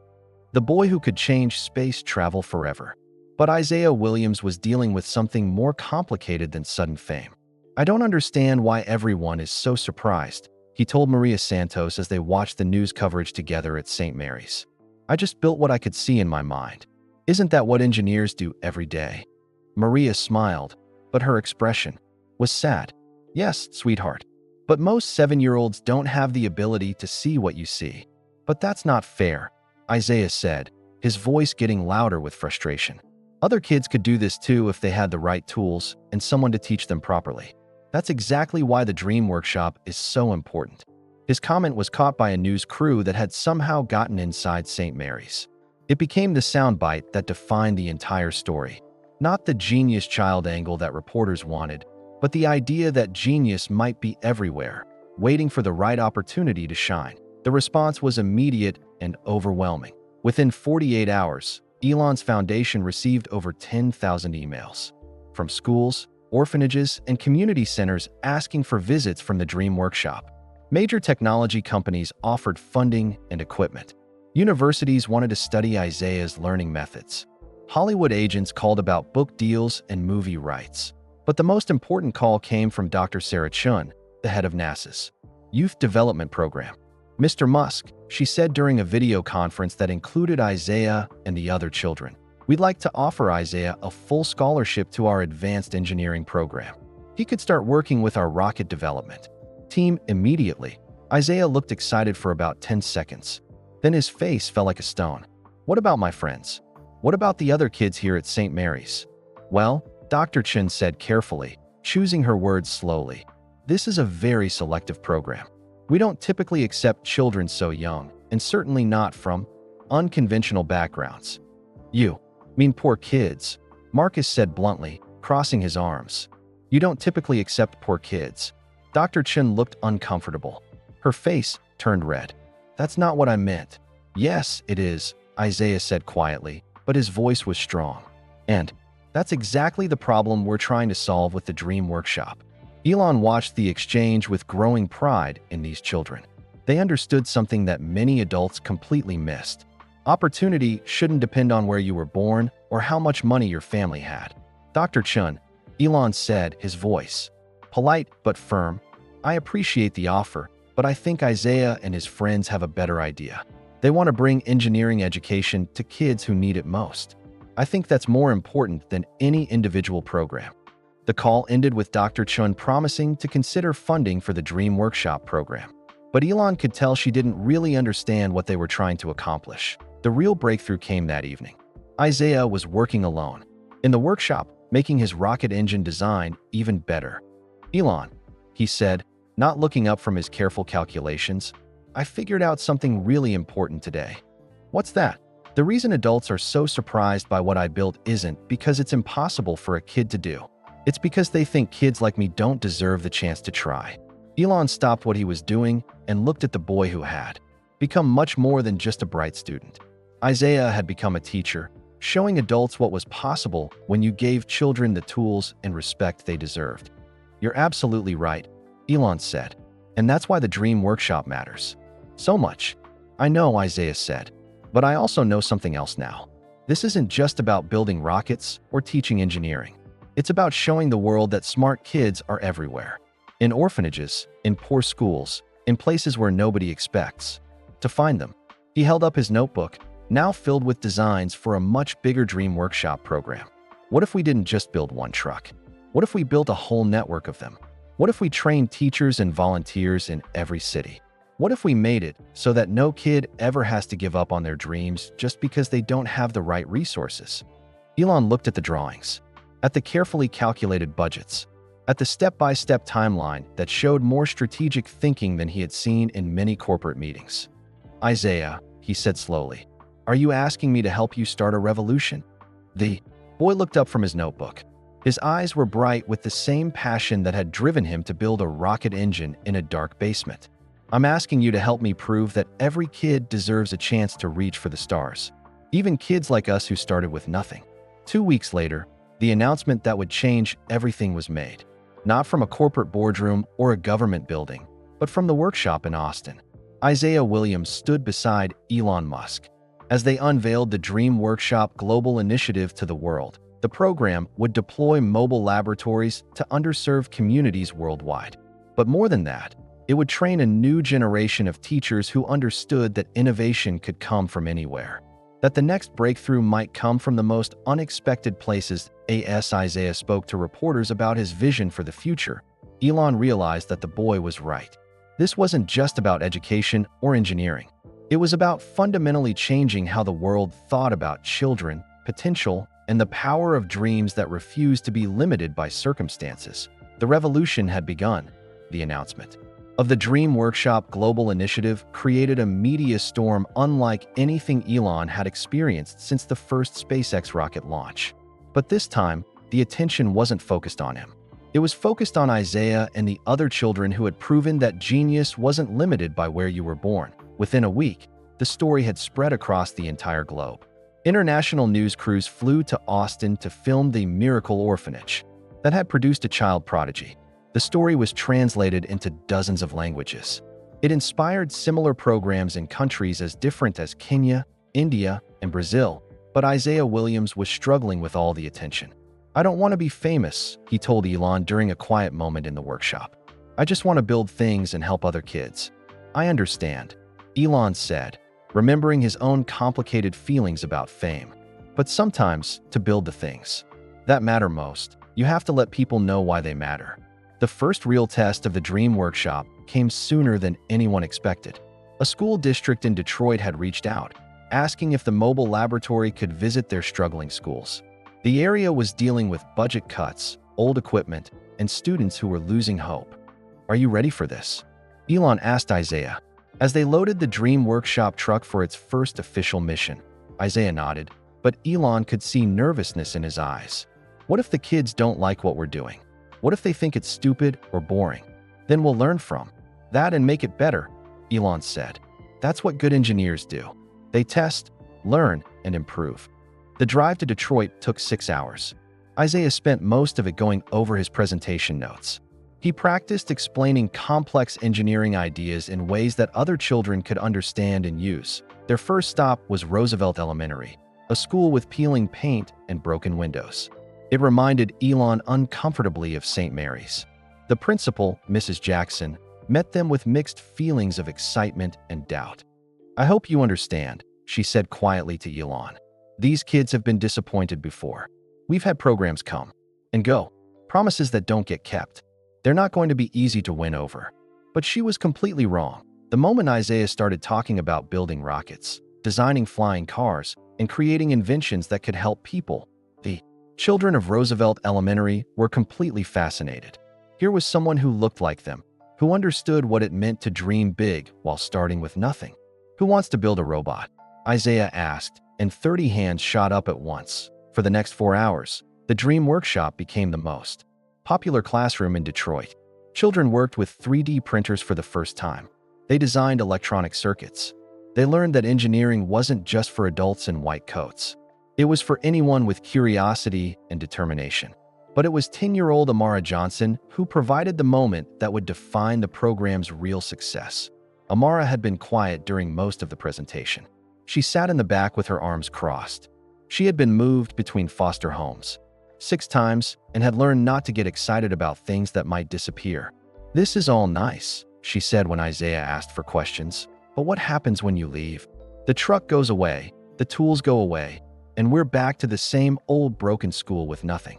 The boy who could change space travel forever. But Isaiah Williams was dealing with something more complicated than sudden fame. I don't understand why everyone is so surprised, he told Maria Santos as they watched the news coverage together at St. Mary's. I just built what I could see in my mind. Isn't that what engineers do every day? Maria smiled, but her expression was sad. Yes, sweetheart. But most 7-year-olds don't have the ability to see what you see. But that's not fair, Isaiah said, his voice getting louder with frustration. Other kids could do this too if they had the right tools and someone to teach them properly. That's exactly why the Dream Workshop is so important. His comment was caught by a news crew that had somehow gotten inside St. Mary's. It became the soundbite that defined the entire story. Not the genius child angle that reporters wanted, but the idea that genius might be everywhere, waiting for the right opportunity to shine. The response was immediate and overwhelming. Within 48 hours, Elon's foundation received over 10,000 emails from schools, orphanages, and community centers asking for visits from the Dream Workshop. Major technology companies offered funding and equipment. Universities wanted to study Isaiah's learning methods. Hollywood agents called about book deals and movie rights. But the most important call came from Dr. Sarah Chun, the head of NASA's Youth Development Program. Mr. Musk, she said during a video conference that included Isaiah and the other children, we'd like to offer Isaiah a full scholarship to our advanced engineering program. He could start working with our rocket development team immediately. Isaiah looked excited for about 10 seconds. Then his face fell like a stone. What about my friends? What about the other kids here at St. Mary's? Well, Dr. Chen said carefully, choosing her words slowly. This is a very selective program. We don't typically accept children so young, and certainly not from unconventional backgrounds. You mean poor kids, Marcus said bluntly, crossing his arms. You don't typically accept poor kids. Dr. Chen looked uncomfortable. Her face turned red. That's not what I meant. Yes, it is, Isaiah said quietly, but his voice was strong. And that's exactly the problem we're trying to solve with the Dream Workshop. Elon watched the exchange with growing pride in these children. They understood something that many adults completely missed. Opportunity shouldn't depend on where you were born or how much money your family had. Dr. Chun, Elon said, his voice polite but firm. I appreciate the offer, but I think Isaiah and his friends have a better idea. They want to bring engineering education to kids who need it most. I think that's more important than any individual program. The call ended with Dr. Chun promising to consider funding for the Dream Workshop program. But Elon could tell she didn't really understand what they were trying to accomplish. The real breakthrough came that evening. Isaiah was working alone in the workshop, making his rocket engine design even better. Elon, he said, not looking up from his careful calculations, I figured out something really important today. What's that? The reason adults are so surprised by what I built isn't because it's impossible for a kid to do. It's because they think kids like me don't deserve the chance to try. Elon stopped what he was doing and looked at the boy who had become much more than just a bright student. Isaiah had become a teacher, showing adults what was possible when you gave children the tools and respect they deserved. You're absolutely right, Elon said. And that's why the Dream Workshop matters so much. I know, Isaiah said, but I also know something else now. This isn't just about building rockets or teaching engineering. It's about showing the world that smart kids are everywhere. In orphanages, in poor schools, in places where nobody expects to find them. He held up his notebook, now filled with designs for a much bigger Dream Workshop program. What if we didn't just build one truck? What if we built a whole network of them? What if we trained teachers and volunteers in every city? What if we made it so that no kid ever has to give up on their dreams just because they don't have the right resources? Elon looked at the drawings, at the carefully calculated budgets, at the step-by-step timeline that showed more strategic thinking than he had seen in many corporate meetings. "Isaiah," he said slowly, "are you asking me to help you start a revolution?" The boy looked up from his notebook. His eyes were bright with the same passion that had driven him to build a rocket engine in a dark basement. "I'm asking you to help me prove that every kid deserves a chance to reach for the stars, even kids like us who started with nothing." 2 weeks later, the announcement that would change everything was made. Not from a corporate boardroom or a government building, but from the workshop in Austin. Isaiah Williams stood beside Elon Musk. As they unveiled the Dream Workshop Global Initiative to the world, the program would deploy mobile laboratories to underserved communities worldwide. But more than that, it would train a new generation of teachers who understood that innovation could come from anywhere, that the next breakthrough might come from the most unexpected places. As Isaiah spoke to reporters about his vision for the future, Elon realized that the boy was right. This wasn't just about education or engineering. It was about fundamentally changing how the world thought about children, potential, and the power of dreams that refused to be limited by circumstances. The revolution had begun. The announcement of the Dream Workshop Global Initiative created a media storm unlike anything Elon had experienced since the first SpaceX rocket launch. But this time, the attention wasn't focused on him. It was focused on Isaiah and the other children who had proven that genius wasn't limited by where you were born. Within a week, the story had spread across the entire globe. International news crews flew to Austin to film the Miracle Orphanage that had produced a child prodigy. The story was translated into dozens of languages. It inspired similar programs in countries as different as Kenya, India, and Brazil. But Isaiah Williams was struggling with all the attention. "I don't want to be famous," he told Elon during a quiet moment in the workshop. "I just want to build things and help other kids." "I understand," Elon said, remembering his own complicated feelings about fame. "But sometimes, to build the things that matter most, you have to let people know why they matter." The first real test of the Dream Workshop came sooner than anyone expected. A school district in Detroit had reached out, asking if the mobile laboratory could visit their struggling schools. The area was dealing with budget cuts, old equipment, and students who were losing hope. "Are you ready for this?" Elon asked Isaiah. As they loaded the Dream Workshop truck for its first official mission, Isaiah nodded, but Elon could see nervousness in his eyes. "What if the kids don't like what we're doing? What if they think it's stupid or boring? Then we'll learn from that and make it better," Elon said. "That's what good engineers do. They test, learn, and improve." The drive to Detroit took 6 hours. Isaiah spent most of it going over his presentation notes. He practiced explaining complex engineering ideas in ways that other children could understand and use. Their first stop was Roosevelt Elementary, a school with peeling paint and broken windows. It reminded Elon uncomfortably of St. Mary's. The principal, Mrs. Jackson, met them with mixed feelings of excitement and doubt. "I hope you understand," she said quietly to Elon. "These kids have been disappointed before. We've had programs come and go, promises that don't get kept. They're not going to be easy to win over." But she was completely wrong. The moment Isaiah started talking about building rockets, designing flying cars, and creating inventions that could help people, the children of Roosevelt Elementary were completely fascinated. Here was someone who looked like them, who understood what it meant to dream big while starting with nothing. "Who wants to build a robot?" Isaiah asked, and 30 hands shot up at once. For the next 4 hours, the Dream Workshop became the most popular classroom in Detroit. Children worked with 3D printers for the first time. They designed electronic circuits. They learned that engineering wasn't just for adults in white coats. It was for anyone with curiosity and determination. But it was 10-year-old Amara Johnson who provided the moment that would define the program's real success. Amara had been quiet during most of the presentation. She sat in the back with her arms crossed. She had been moved between foster homes 6 times and had learned not to get excited about things that might disappear. "This is all nice," she said when Isaiah asked for questions. "But what happens when you leave? The truck goes away, the tools go away, and we're back to the same old broken school with nothing."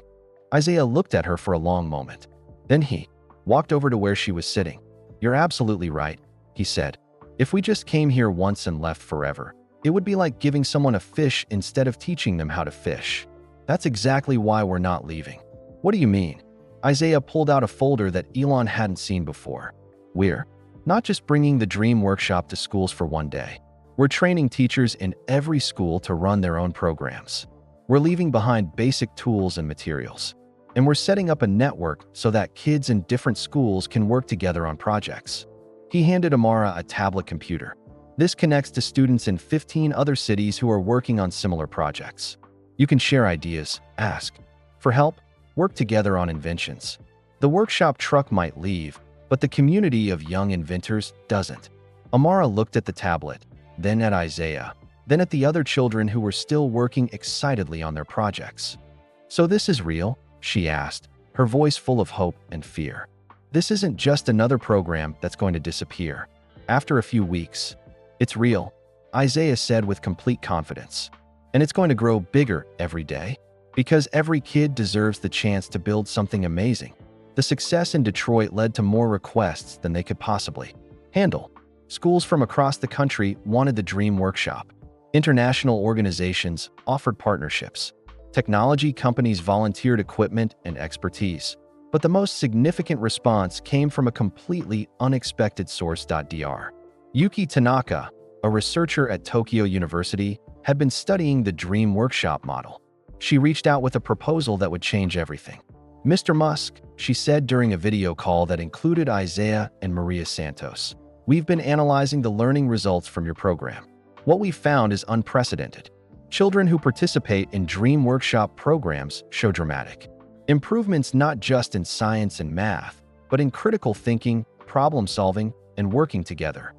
Isaiah looked at her for a long moment. Then he walked over to where she was sitting. "You're absolutely right," he said. If we just came here once and left forever, it would be like giving someone a fish instead of teaching them how to fish. That's exactly why we're not leaving. What do you mean? Isaiah pulled out a folder that Elon hadn't seen before. We're not just bringing the Dream Workshop to schools for one day. We're training teachers in every school to run their own programs. We're leaving behind basic tools and materials. And we're setting up a network so that kids in different schools can work together on projects. He handed Amara a tablet computer. This connects to students in 15 other cities who are working on similar projects. You can share ideas, ask for help, work together on inventions. The workshop truck might leave, but the community of young inventors doesn't. Amara looked at the tablet, then at Isaiah, then at the other children who were still working excitedly on their projects. So this is real? She asked, her voice full of hope and fear. This isn't just another program that's going to disappear. After a few weeks, it's real, Isaiah said with complete confidence. And it's going to grow bigger every day, because every kid deserves the chance to build something amazing. The success in Detroit led to more requests than they could possibly handle. Schools from across the country wanted the Dream Workshop. International organizations offered partnerships. Technology companies volunteered equipment and expertise. But the most significant response came from a completely unexpected source. Dr. Yuki Tanaka, a researcher at Tokyo University, had been studying the Dream Workshop model. She reached out with a proposal that would change everything. Mr. Musk, she said during a video call that included Isaiah and Maria Santos, we've been analyzing the learning results from your program. What we found is unprecedented. Children who participate in Dream Workshop programs show dramatic improvements not just in science and math, but in critical thinking, problem solving, and working together.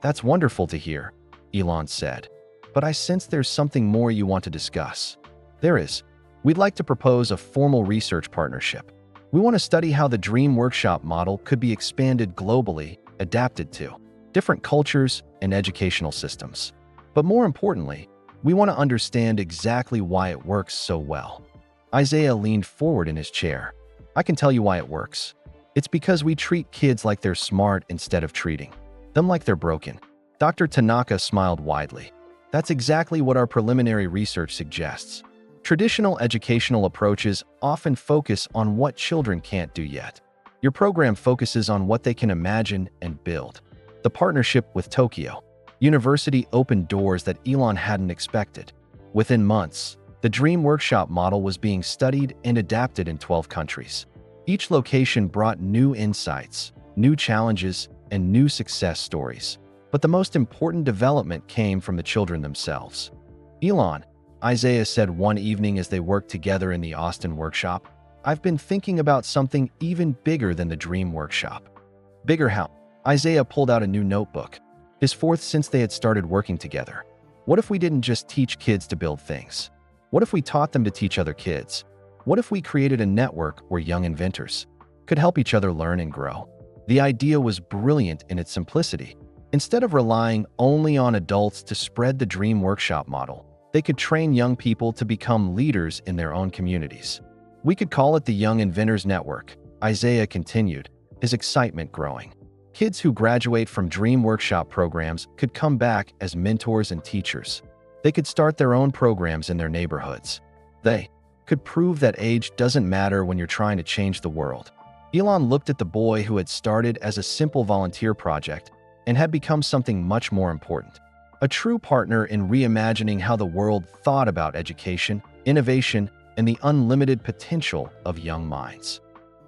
That's wonderful to hear, Elon said. But I sense there's something more you want to discuss. There is. We'd like to propose a formal research partnership. We want to study how the Dream Workshop model could be expanded globally, adapted to different cultures and educational systems. But more importantly, we want to understand exactly why it works so well. Isaiah leaned forward in his chair. I can tell you why it works. It's because we treat kids like they're smart instead of treating them like they're broken. Dr. Tanaka smiled widely. That's exactly what our preliminary research suggests. Traditional educational approaches often focus on what children can't do yet. Your program focuses on what they can imagine and build. The partnership with Tokyo University opened doors that Elon hadn't expected. Within months, the Dream Workshop model was being studied and adapted in 12 countries. Each location brought new insights, new challenges, and new success stories. But the most important development came from the children themselves. Elon, Isaiah said one evening as they worked together in the Austin workshop, I've been thinking about something even bigger than the Dream Workshop. Bigger how? Isaiah pulled out a new notebook, his fourth since they had started working together. What if we didn't just teach kids to build things? What if we taught them to teach other kids? What if we created a network where young inventors could help each other learn and grow? The idea was brilliant in its simplicity. Instead of relying only on adults to spread the Dream Workshop model, they could train young people to become leaders in their own communities. We could call it the Young Inventors Network, Isaiah continued, his excitement growing. Kids who graduate from Dream Workshop programs could come back as mentors and teachers. They could start their own programs in their neighborhoods. They could prove that age doesn't matter when you're trying to change the world. Elon looked at the boy who had started as a simple volunteer project and had become something much more important. A true partner in reimagining how the world thought about education, innovation, and the unlimited potential of young minds.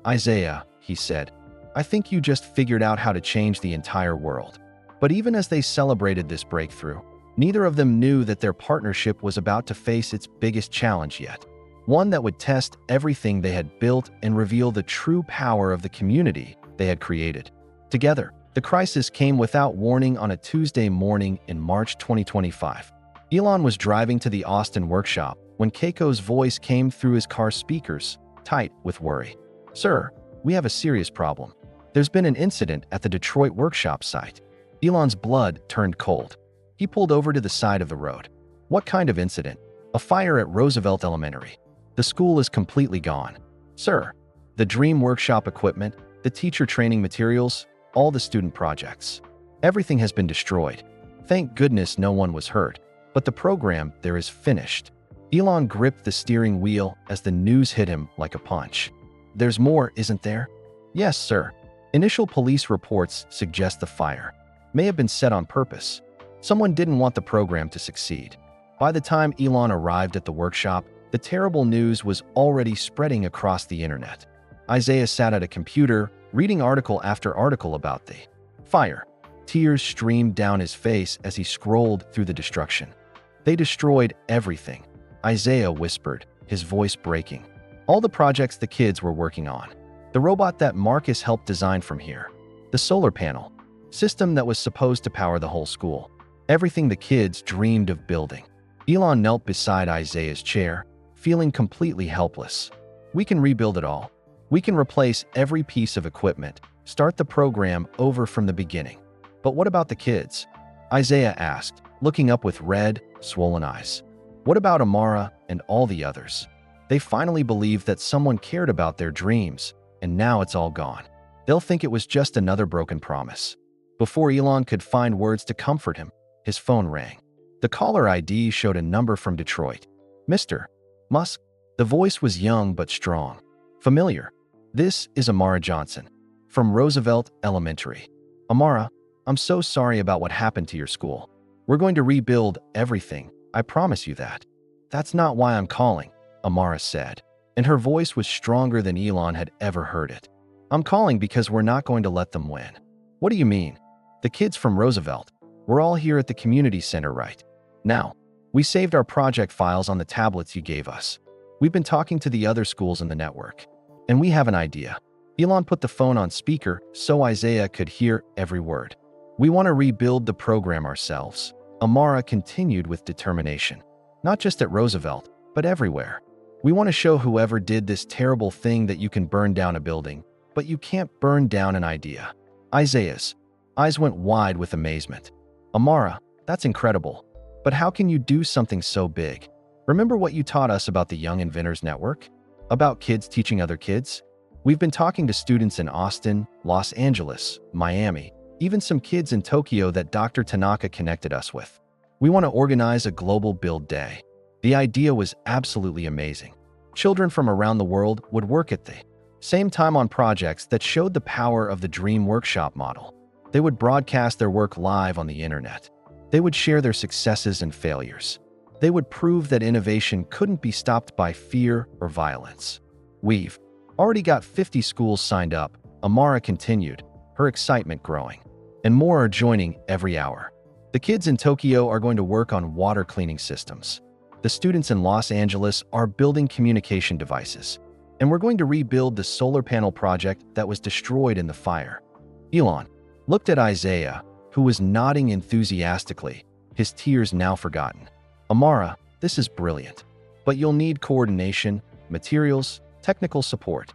Isaiah, he said, I think you just figured out how to change the entire world. But even as they celebrated this breakthrough, neither of them knew that their partnership was about to face its biggest challenge yet. One that would test everything they had built and reveal the true power of the community they had created. Together, the crisis came without warning on a Tuesday morning in March 2025. Elon was driving to the Austin workshop when Keiko's voice came through his car speakers, tight with worry. Sir, we have a serious problem. There's been an incident at the Detroit workshop site. Elon's blood turned cold. He pulled over to the side of the road. What kind of incident? A fire at Roosevelt Elementary. The school is completely gone. Sir, the Dream Workshop equipment, the teacher training materials, all the student projects. Everything has been destroyed. Thank goodness no one was hurt, but the program there is finished. Elon gripped the steering wheel as the news hit him like a punch. There's more, isn't there? Yes, sir. Initial police reports suggest the fire may have been set on purpose. Someone didn't want the program to succeed. By the time Elon arrived at the workshop, the terrible news was already spreading across the internet. Isaiah sat at a computer, reading article after article about the fire. Tears streamed down his face as he scrolled through the destruction. They destroyed everything, Isaiah whispered, his voice breaking. All the projects the kids were working on. The robot that Marcus helped design from here. The solar panel system that was supposed to power the whole school. Everything the kids dreamed of building. Elon knelt beside Isaiah's chair, feeling completely helpless. We can rebuild it all. We can replace every piece of equipment, start the program over from the beginning. But what about the kids? Isaiah asked, looking up with red, swollen eyes. What about Amara and all the others? They finally believed that someone cared about their dreams, and now it's all gone. They'll think it was just another broken promise. Before Elon could find words to comfort him, his phone rang. The caller ID showed a number from Detroit. Mr. Musk. The voice was young but strong. Familiar. This is Amara Johnson, from Roosevelt Elementary. Amara, I'm so sorry about what happened to your school. We're going to rebuild everything, I promise you that. That's not why I'm calling, Amara said, and her voice was stronger than Elon had ever heard it. I'm calling because we're not going to let them win. What do you mean? The kids from Roosevelt. We're all here at the community center right now. We saved our project files on the tablets you gave us. We've been talking to the other schools in the network, and we have an idea. Elon put the phone on speaker so Isaiah could hear every word. We want to rebuild the program ourselves, Amara continued with determination. Not just at Roosevelt, but everywhere. We want to show whoever did this terrible thing that you can burn down a building, but you can't burn down an idea. Isaiah's eyes went wide with amazement. Amara, that's incredible. But how can you do something so big? Remember what you taught us about the Young Inventors Network? About kids teaching other kids? We've been talking to students in Austin, Los Angeles, Miami, even some kids in Tokyo that Dr. Tanaka connected us with. We want to organize a global build day. The idea was absolutely amazing. Children from around the world would work at the same time on projects that showed the power of the Dream Workshop model. They would broadcast their work live on the internet. They would share their successes and failures. They would prove that innovation couldn't be stopped by fear or violence. We've already got 50 schools signed up, Amara continued, her excitement growing. And more are joining every hour. The kids in Tokyo are going to work on water cleaning systems. The students in Los Angeles are building communication devices. And we're going to rebuild the solar panel project that was destroyed in the fire. Elon looked at Isaiah, who was nodding enthusiastically, his tears now forgotten. Amara, this is brilliant. But you'll need coordination, materials, technical support.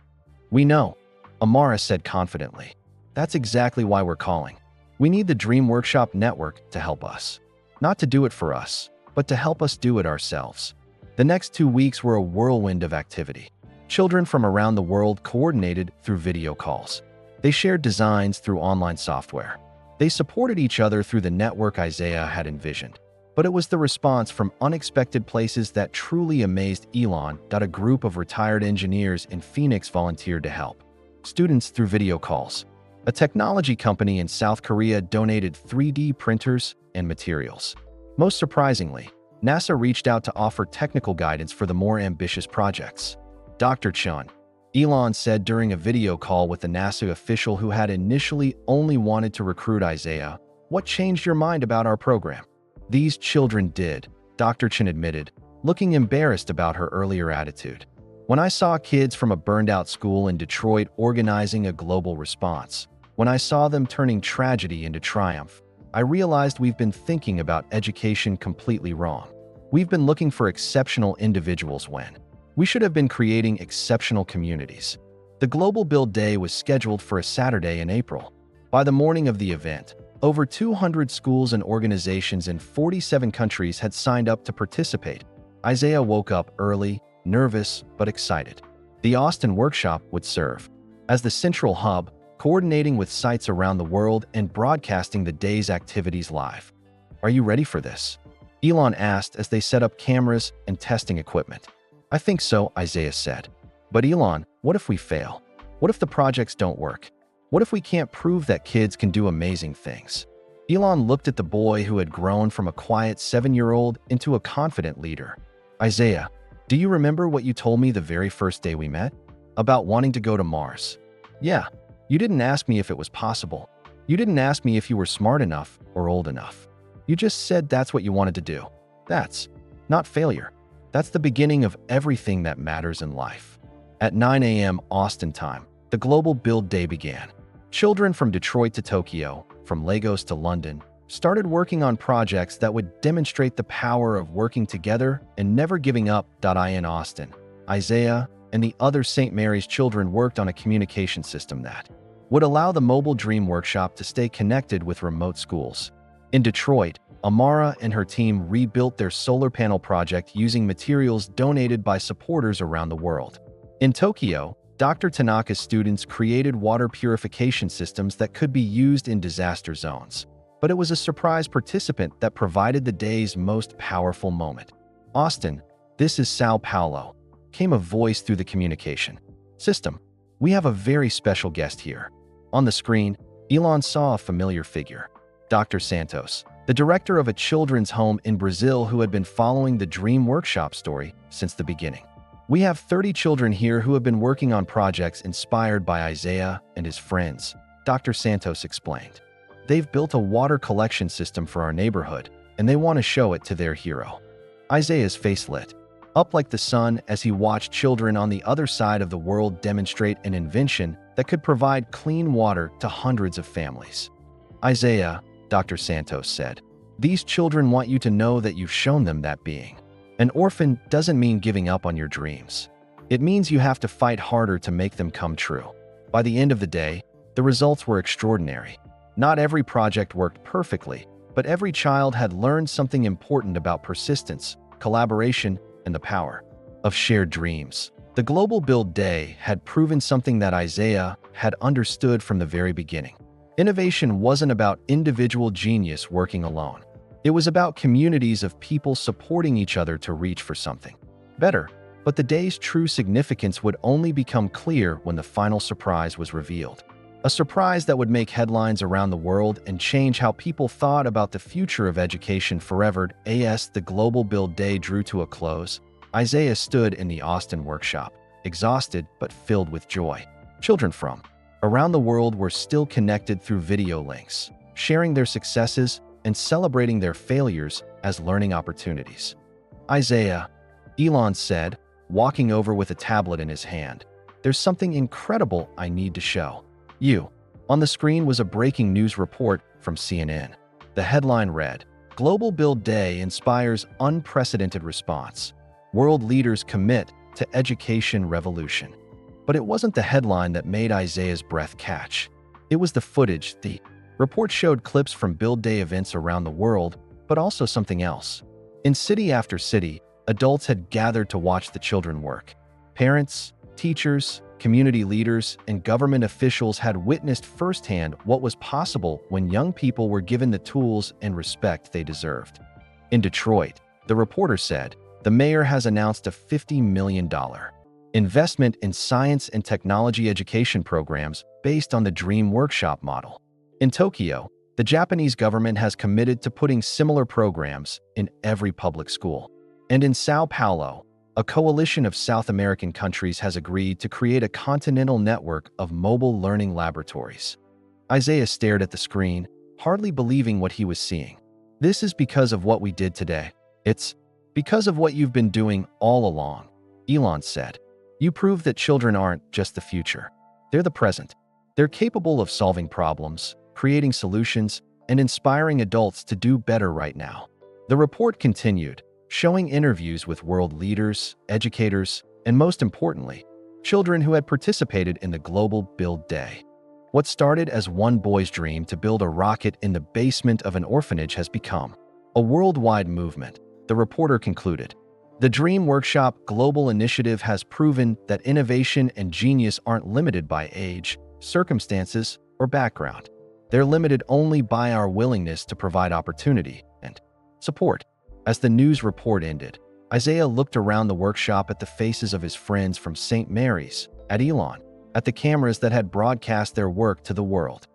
We know, Amara said confidently. That's exactly why we're calling. We need the Dream Workshop Network to help us. Not to do it for us, but to help us do it ourselves. The next 2 weeks were a whirlwind of activity. Children from around the world coordinated through video calls. They shared designs through online software. They supported each other through the network Isaiah had envisioned. But it was the response from unexpected places that truly amazed Elon. A group of retired engineers in Phoenix volunteered to help students through video calls. A technology company in South Korea donated 3D printers and materials. Most surprisingly, NASA reached out to offer technical guidance for the more ambitious projects. Dr. Chun, Elon said during a video call with the NASA official who had initially only wanted to recruit Isaiah, "What changed your mind about our program?" These children did, Dr. Chun admitted, looking embarrassed about her earlier attitude. When I saw kids from a burned-out school in Detroit organizing a global response, when I saw them turning tragedy into triumph, I realized we've been thinking about education completely wrong. We've been looking for exceptional individuals when we should have been creating exceptional communities. The Global Build Day was scheduled for a Saturday in April. By the morning of the event, over 200 schools and organizations in 47 countries had signed up to participate. Isaiah woke up early, nervous but excited. The Austin workshop would serve as the central hub, coordinating with sites around the world and broadcasting the day's activities live. "Are you ready for this?" Elon asked as they set up cameras and testing equipment. "I think so," Isaiah said. "But Elon, what if we fail? What if the projects don't work? What if we can't prove that kids can do amazing things?" Elon looked at the boy who had grown from a quiet 7-year-old into a confident leader. "Isaiah, do you remember what you told me the very first day we met? About wanting to go to Mars?" "Yeah. You didn't ask me if it was possible. You didn't ask me if you were smart enough or old enough. You just said that's what you wanted to do. That's not failure. That's the beginning of everything that matters in life." At 9 a.m. Austin time, the Global Build Day began. Children from Detroit to Tokyo, from Lagos to London, started working on projects that would demonstrate the power of working together and never giving up. In Austin, Isaiah and the other St. Mary's children worked on a communication system that would allow the Mobile Dream Workshop to stay connected with remote schools. In Detroit, Amara and her team rebuilt their solar panel project using materials donated by supporters around the world. In Tokyo, Dr. Tanaka's students created water purification systems that could be used in disaster zones. But it was a surprise participant that provided the day's most powerful moment. "Austin, this is Sao Paulo," came a voice through the communication system. "We have a very special guest here." On the screen, Elon saw a familiar figure. Dr. Santos, the director of a children's home in Brazil who had been following the Dream Workshop story since the beginning. "We have 30 children here who have been working on projects inspired by Isaiah and his friends," Dr. Santos explained. "They've built a water collection system for our neighborhood, and they want to show it to their hero." Isaiah's face lit up like the sun as he watched children on the other side of the world demonstrate an invention that could provide clean water to hundreds of families. "Isaiah," Dr. Santos said, "these children want you to know that you've shown them that being an orphan doesn't mean giving up on your dreams. It means you have to fight harder to make them come true." By the end of the day, the results were extraordinary. Not every project worked perfectly, but every child had learned something important about persistence, collaboration, and the power of shared dreams. The Global Build Day had proven something that Isaiah had understood from the very beginning. Innovation wasn't about individual genius working alone. It was about communities of people supporting each other to reach for something better. But the day's true significance would only become clear when the final surprise was revealed. A surprise that would make headlines around the world and change how people thought about the future of education forever. As the Global Build Day drew to a close, Isaiah stood in the Austin workshop, exhausted but filled with joy. Children from around the world were still connected through video links, sharing their successes and celebrating their failures as learning opportunities. "Isaiah," Elon said, walking over with a tablet in his hand, "there's something incredible I need to show you." On the screen was a breaking news report from CNN. The headline read, "Global Build Day inspires unprecedented response. World leaders commit to education revolution." But it wasn't the headline that made Isaiah's breath catch. It was the footage. The report showed clips from Build Day events around the world, but also something else. In city after city, adults had gathered to watch the children work. Parents, teachers, community leaders, and government officials had witnessed firsthand what was possible when young people were given the tools and respect they deserved. In Detroit, the reporter said, the mayor has announced a $50 million investment in science and technology education programs based on the Dream Workshop model. In Tokyo, the Japanese government has committed to putting similar programs in every public school. And in Sao Paulo, a coalition of South American countries has agreed to create a continental network of mobile learning laboratories. Isaiah stared at the screen, hardly believing what he was seeing. "This is because of what we did today. It's because of what you've been doing all along," Elon said. "You prove that children aren't just the future. They're the present. They're capable of solving problems, creating solutions, and inspiring adults to do better right now." The report continued, showing interviews with world leaders, educators, and most importantly, children who had participated in the Global Build Day. What started as one boy's dream to build a rocket in the basement of an orphanage has become a worldwide movement, the reporter concluded. The Dream Workshop global initiative has proven that innovation and genius aren't limited by age, circumstances, or background. They're limited only by our willingness to provide opportunity and support. As the news report ended, Isaiah looked around the workshop at the faces of his friends from St. Mary's, at Elon, at the cameras that had broadcast their work to the world.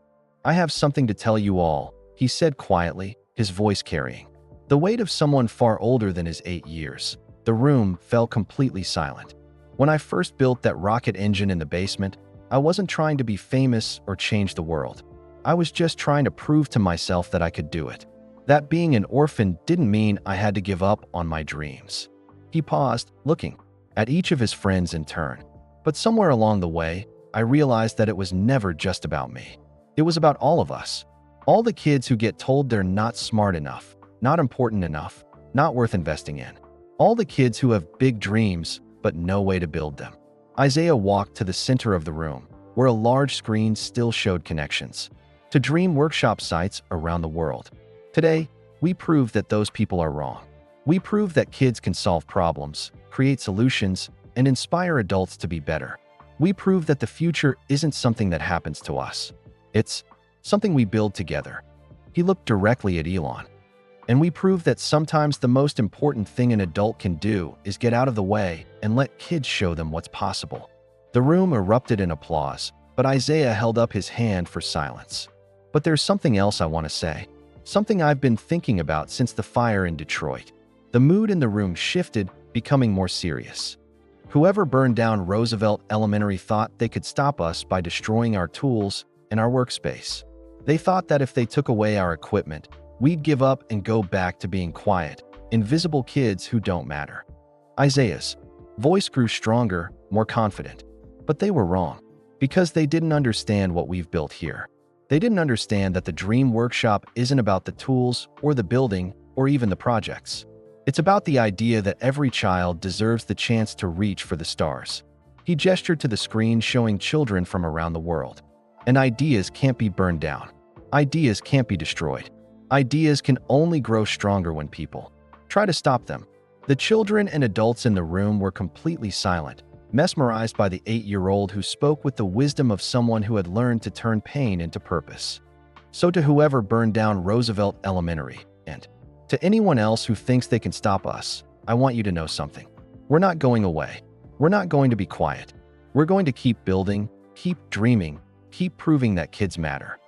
"I have something to tell you all," he said quietly, his voice carrying the weight of someone far older than his 8 years. The room fell completely silent. "When I first built that rocket engine in the basement, I wasn't trying to be famous or change the world. I was just trying to prove to myself that I could do it. That being an orphan didn't mean I had to give up on my dreams." He paused, looking at each of his friends in turn. "But somewhere along the way, I realized that it was never just about me. It was about all of us. All the kids who get told they're not smart enough, not important enough, not worth investing in. All the kids who have big dreams, but no way to build them." Isaiah walked to the center of the room, where a large screen still showed connections to dream workshop sites around the world. "Today, we prove that those people are wrong. We prove that kids can solve problems, create solutions, and inspire adults to be better. We prove that the future isn't something that happens to us. It's something we build together." He looked directly at Elon. "And we prove that sometimes the most important thing an adult can do is get out of the way and let kids show them what's possible." The room erupted in applause, but Isaiah held up his hand for silence. "But there's something else I want to say. Something I've been thinking about since the fire in Detroit." The mood in the room shifted, becoming more serious. "Whoever burned down Roosevelt Elementary thought they could stop us by destroying our tools and our workspace. They thought that if they took away our equipment, we'd give up and go back to being quiet, invisible kids who don't matter." Isaiah's voice grew stronger, more confident. "But they were wrong, because they didn't understand what we've built here. They didn't understand that the Dream Workshop isn't about the tools or the building or even the projects. It's about the idea that every child deserves the chance to reach for the stars." He gestured to the screen showing children from around the world. "And ideas can't be burned down. Ideas can't be destroyed. Ideas can only grow stronger when people try to stop them." The children and adults in the room were completely silent, mesmerized by the 8-year-old who spoke with the wisdom of someone who had learned to turn pain into purpose. "So to whoever burned down Roosevelt Elementary, and to anyone else who thinks they can stop us, I want you to know something. We're not going away. We're not going to be quiet. We're going to keep building, keep dreaming, keep proving that kids matter."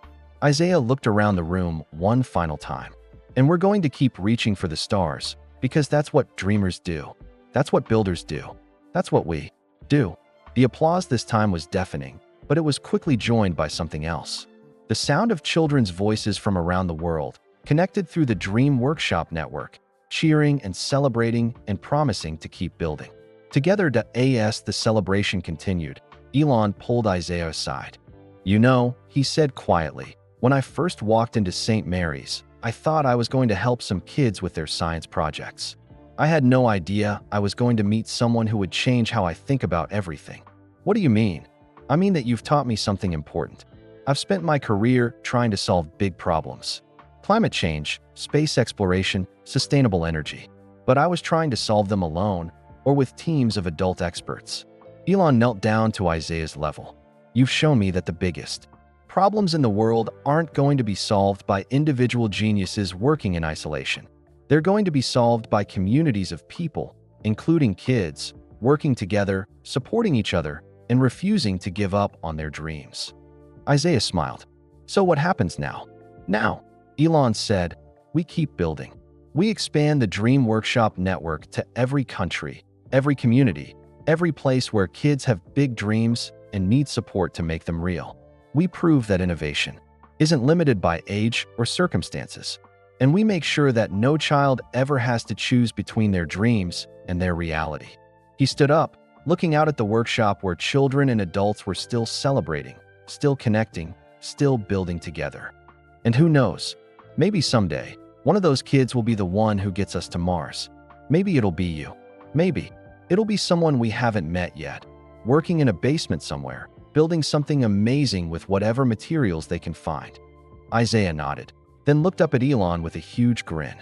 Isaiah looked around the room one final time. "And we're going to keep reaching for the stars, because that's what dreamers do. That's what builders do. That's what we do." The applause this time was deafening, but it was quickly joined by something else. The sound of children's voices from around the world, connected through the Dream Workshop network, cheering and celebrating and promising to keep building. Together, as the celebration continued, Elon pulled Isaiah aside. "You know," he said quietly, "when I first walked into St. Mary's, I thought I was going to help some kids with their science projects. I had no idea I was going to meet someone who would change how I think about everything." "What do you mean?" "I mean that you've taught me something important. I've spent my career trying to solve big problems. Climate change, space exploration, sustainable energy. But I was trying to solve them alone or with teams of adult experts." Elon knelt down to Isaiah's level. "You've shown me that the biggest problems in the world aren't going to be solved by individual geniuses working in isolation. They're going to be solved by communities of people, including kids, working together, supporting each other, and refusing to give up on their dreams." Isaiah smiled. "So what happens now?" "Now," Elon said, "we keep building. We expand the Dream Workshop network to every country, every community, every place where kids have big dreams and need support to make them real. We prove that innovation isn't limited by age or circumstances, and we make sure that no child ever has to choose between their dreams and their reality." He stood up, looking out at the workshop where children and adults were still celebrating, still connecting, still building together. "And who knows, maybe someday, one of those kids will be the one who gets us to Mars. Maybe it'll be you. Maybe it'll be someone we haven't met yet, working in a basement somewhere, building something amazing with whatever materials they can find." Isaiah nodded, then looked up at Elon with a huge grin.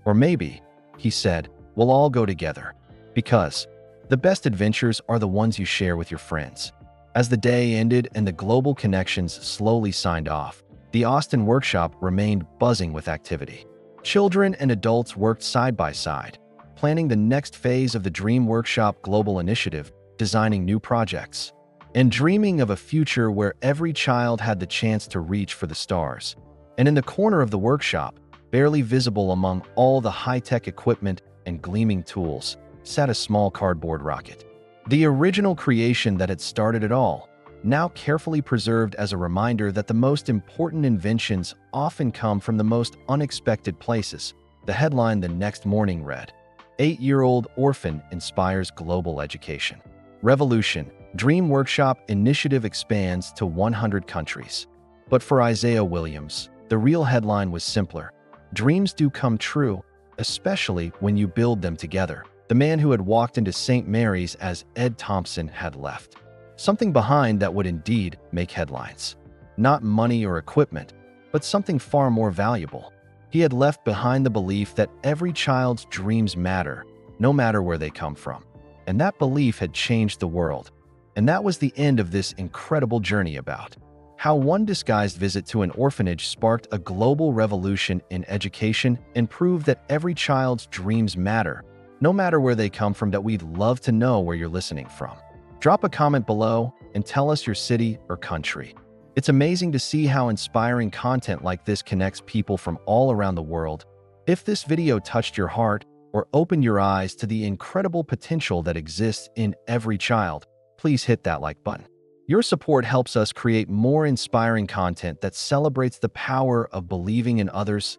"Or maybe," he said, "we'll all go together. Because the best adventures are the ones you share with your friends." As the day ended and the global connections slowly signed off, the Austin workshop remained buzzing with activity. Children and adults worked side by side, planning the next phase of the Dream Workshop Global Initiative, designing new projects, and dreaming of a future where every child had the chance to reach for the stars. And in the corner of the workshop, barely visible among all the high-tech equipment and gleaming tools, sat a small cardboard rocket. The original creation that had started it all, now carefully preserved as a reminder that the most important inventions often come from the most unexpected places. The headline the next morning read, "8-year-old orphan inspires global education. Revolution, Dream Workshop initiative expands to 100 countries." But for Isaiah Williams, the real headline was simpler. Dreams do come true, especially when you build them together. The man who had walked into St. Mary's as Ed Thompson had left something behind that would indeed make headlines. Not money or equipment, but something far more valuable. He had left behind the belief that every child's dreams matter, no matter where they come from. And that belief had changed the world. And that was the end of this incredible journey about how one disguised visit to an orphanage sparked a global revolution in education and proved that every child's dreams matter, no matter where they come from. That we'd love to know where you're listening from. Drop a comment below and tell us your city or country. It's amazing to see how inspiring content like this connects people from all around the world. If this video touched your heart or opened your eyes to the incredible potential that exists in every child, please hit that like button. Your support helps us create more inspiring content that celebrates the power of believing in others.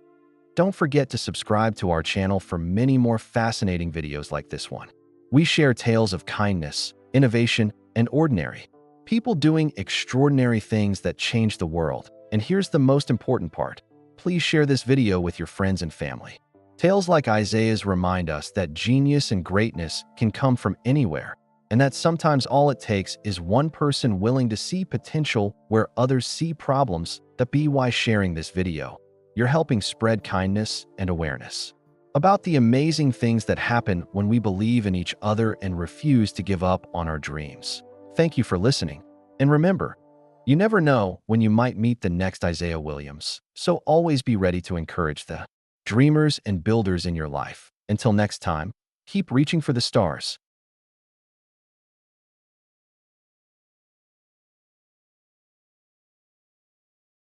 Don't forget to subscribe to our channel for many more fascinating videos like this one. We share tales of kindness, innovation, and ordinary people doing extraordinary things that change the world. And here's the most important part. Please share this video with your friends and family. Tales like Isaiah's remind us that genius and greatness can come from anywhere, and that sometimes all it takes is one person willing to see potential where others see problems. By sharing this video, you're helping spread kindness and awareness about the amazing things that happen when we believe in each other and refuse to give up on our dreams. Thank you for listening. And remember, you never know when you might meet the next Isaiah Williams, so always be ready to encourage the dreamers and builders in your life. Until next time, keep reaching for the stars.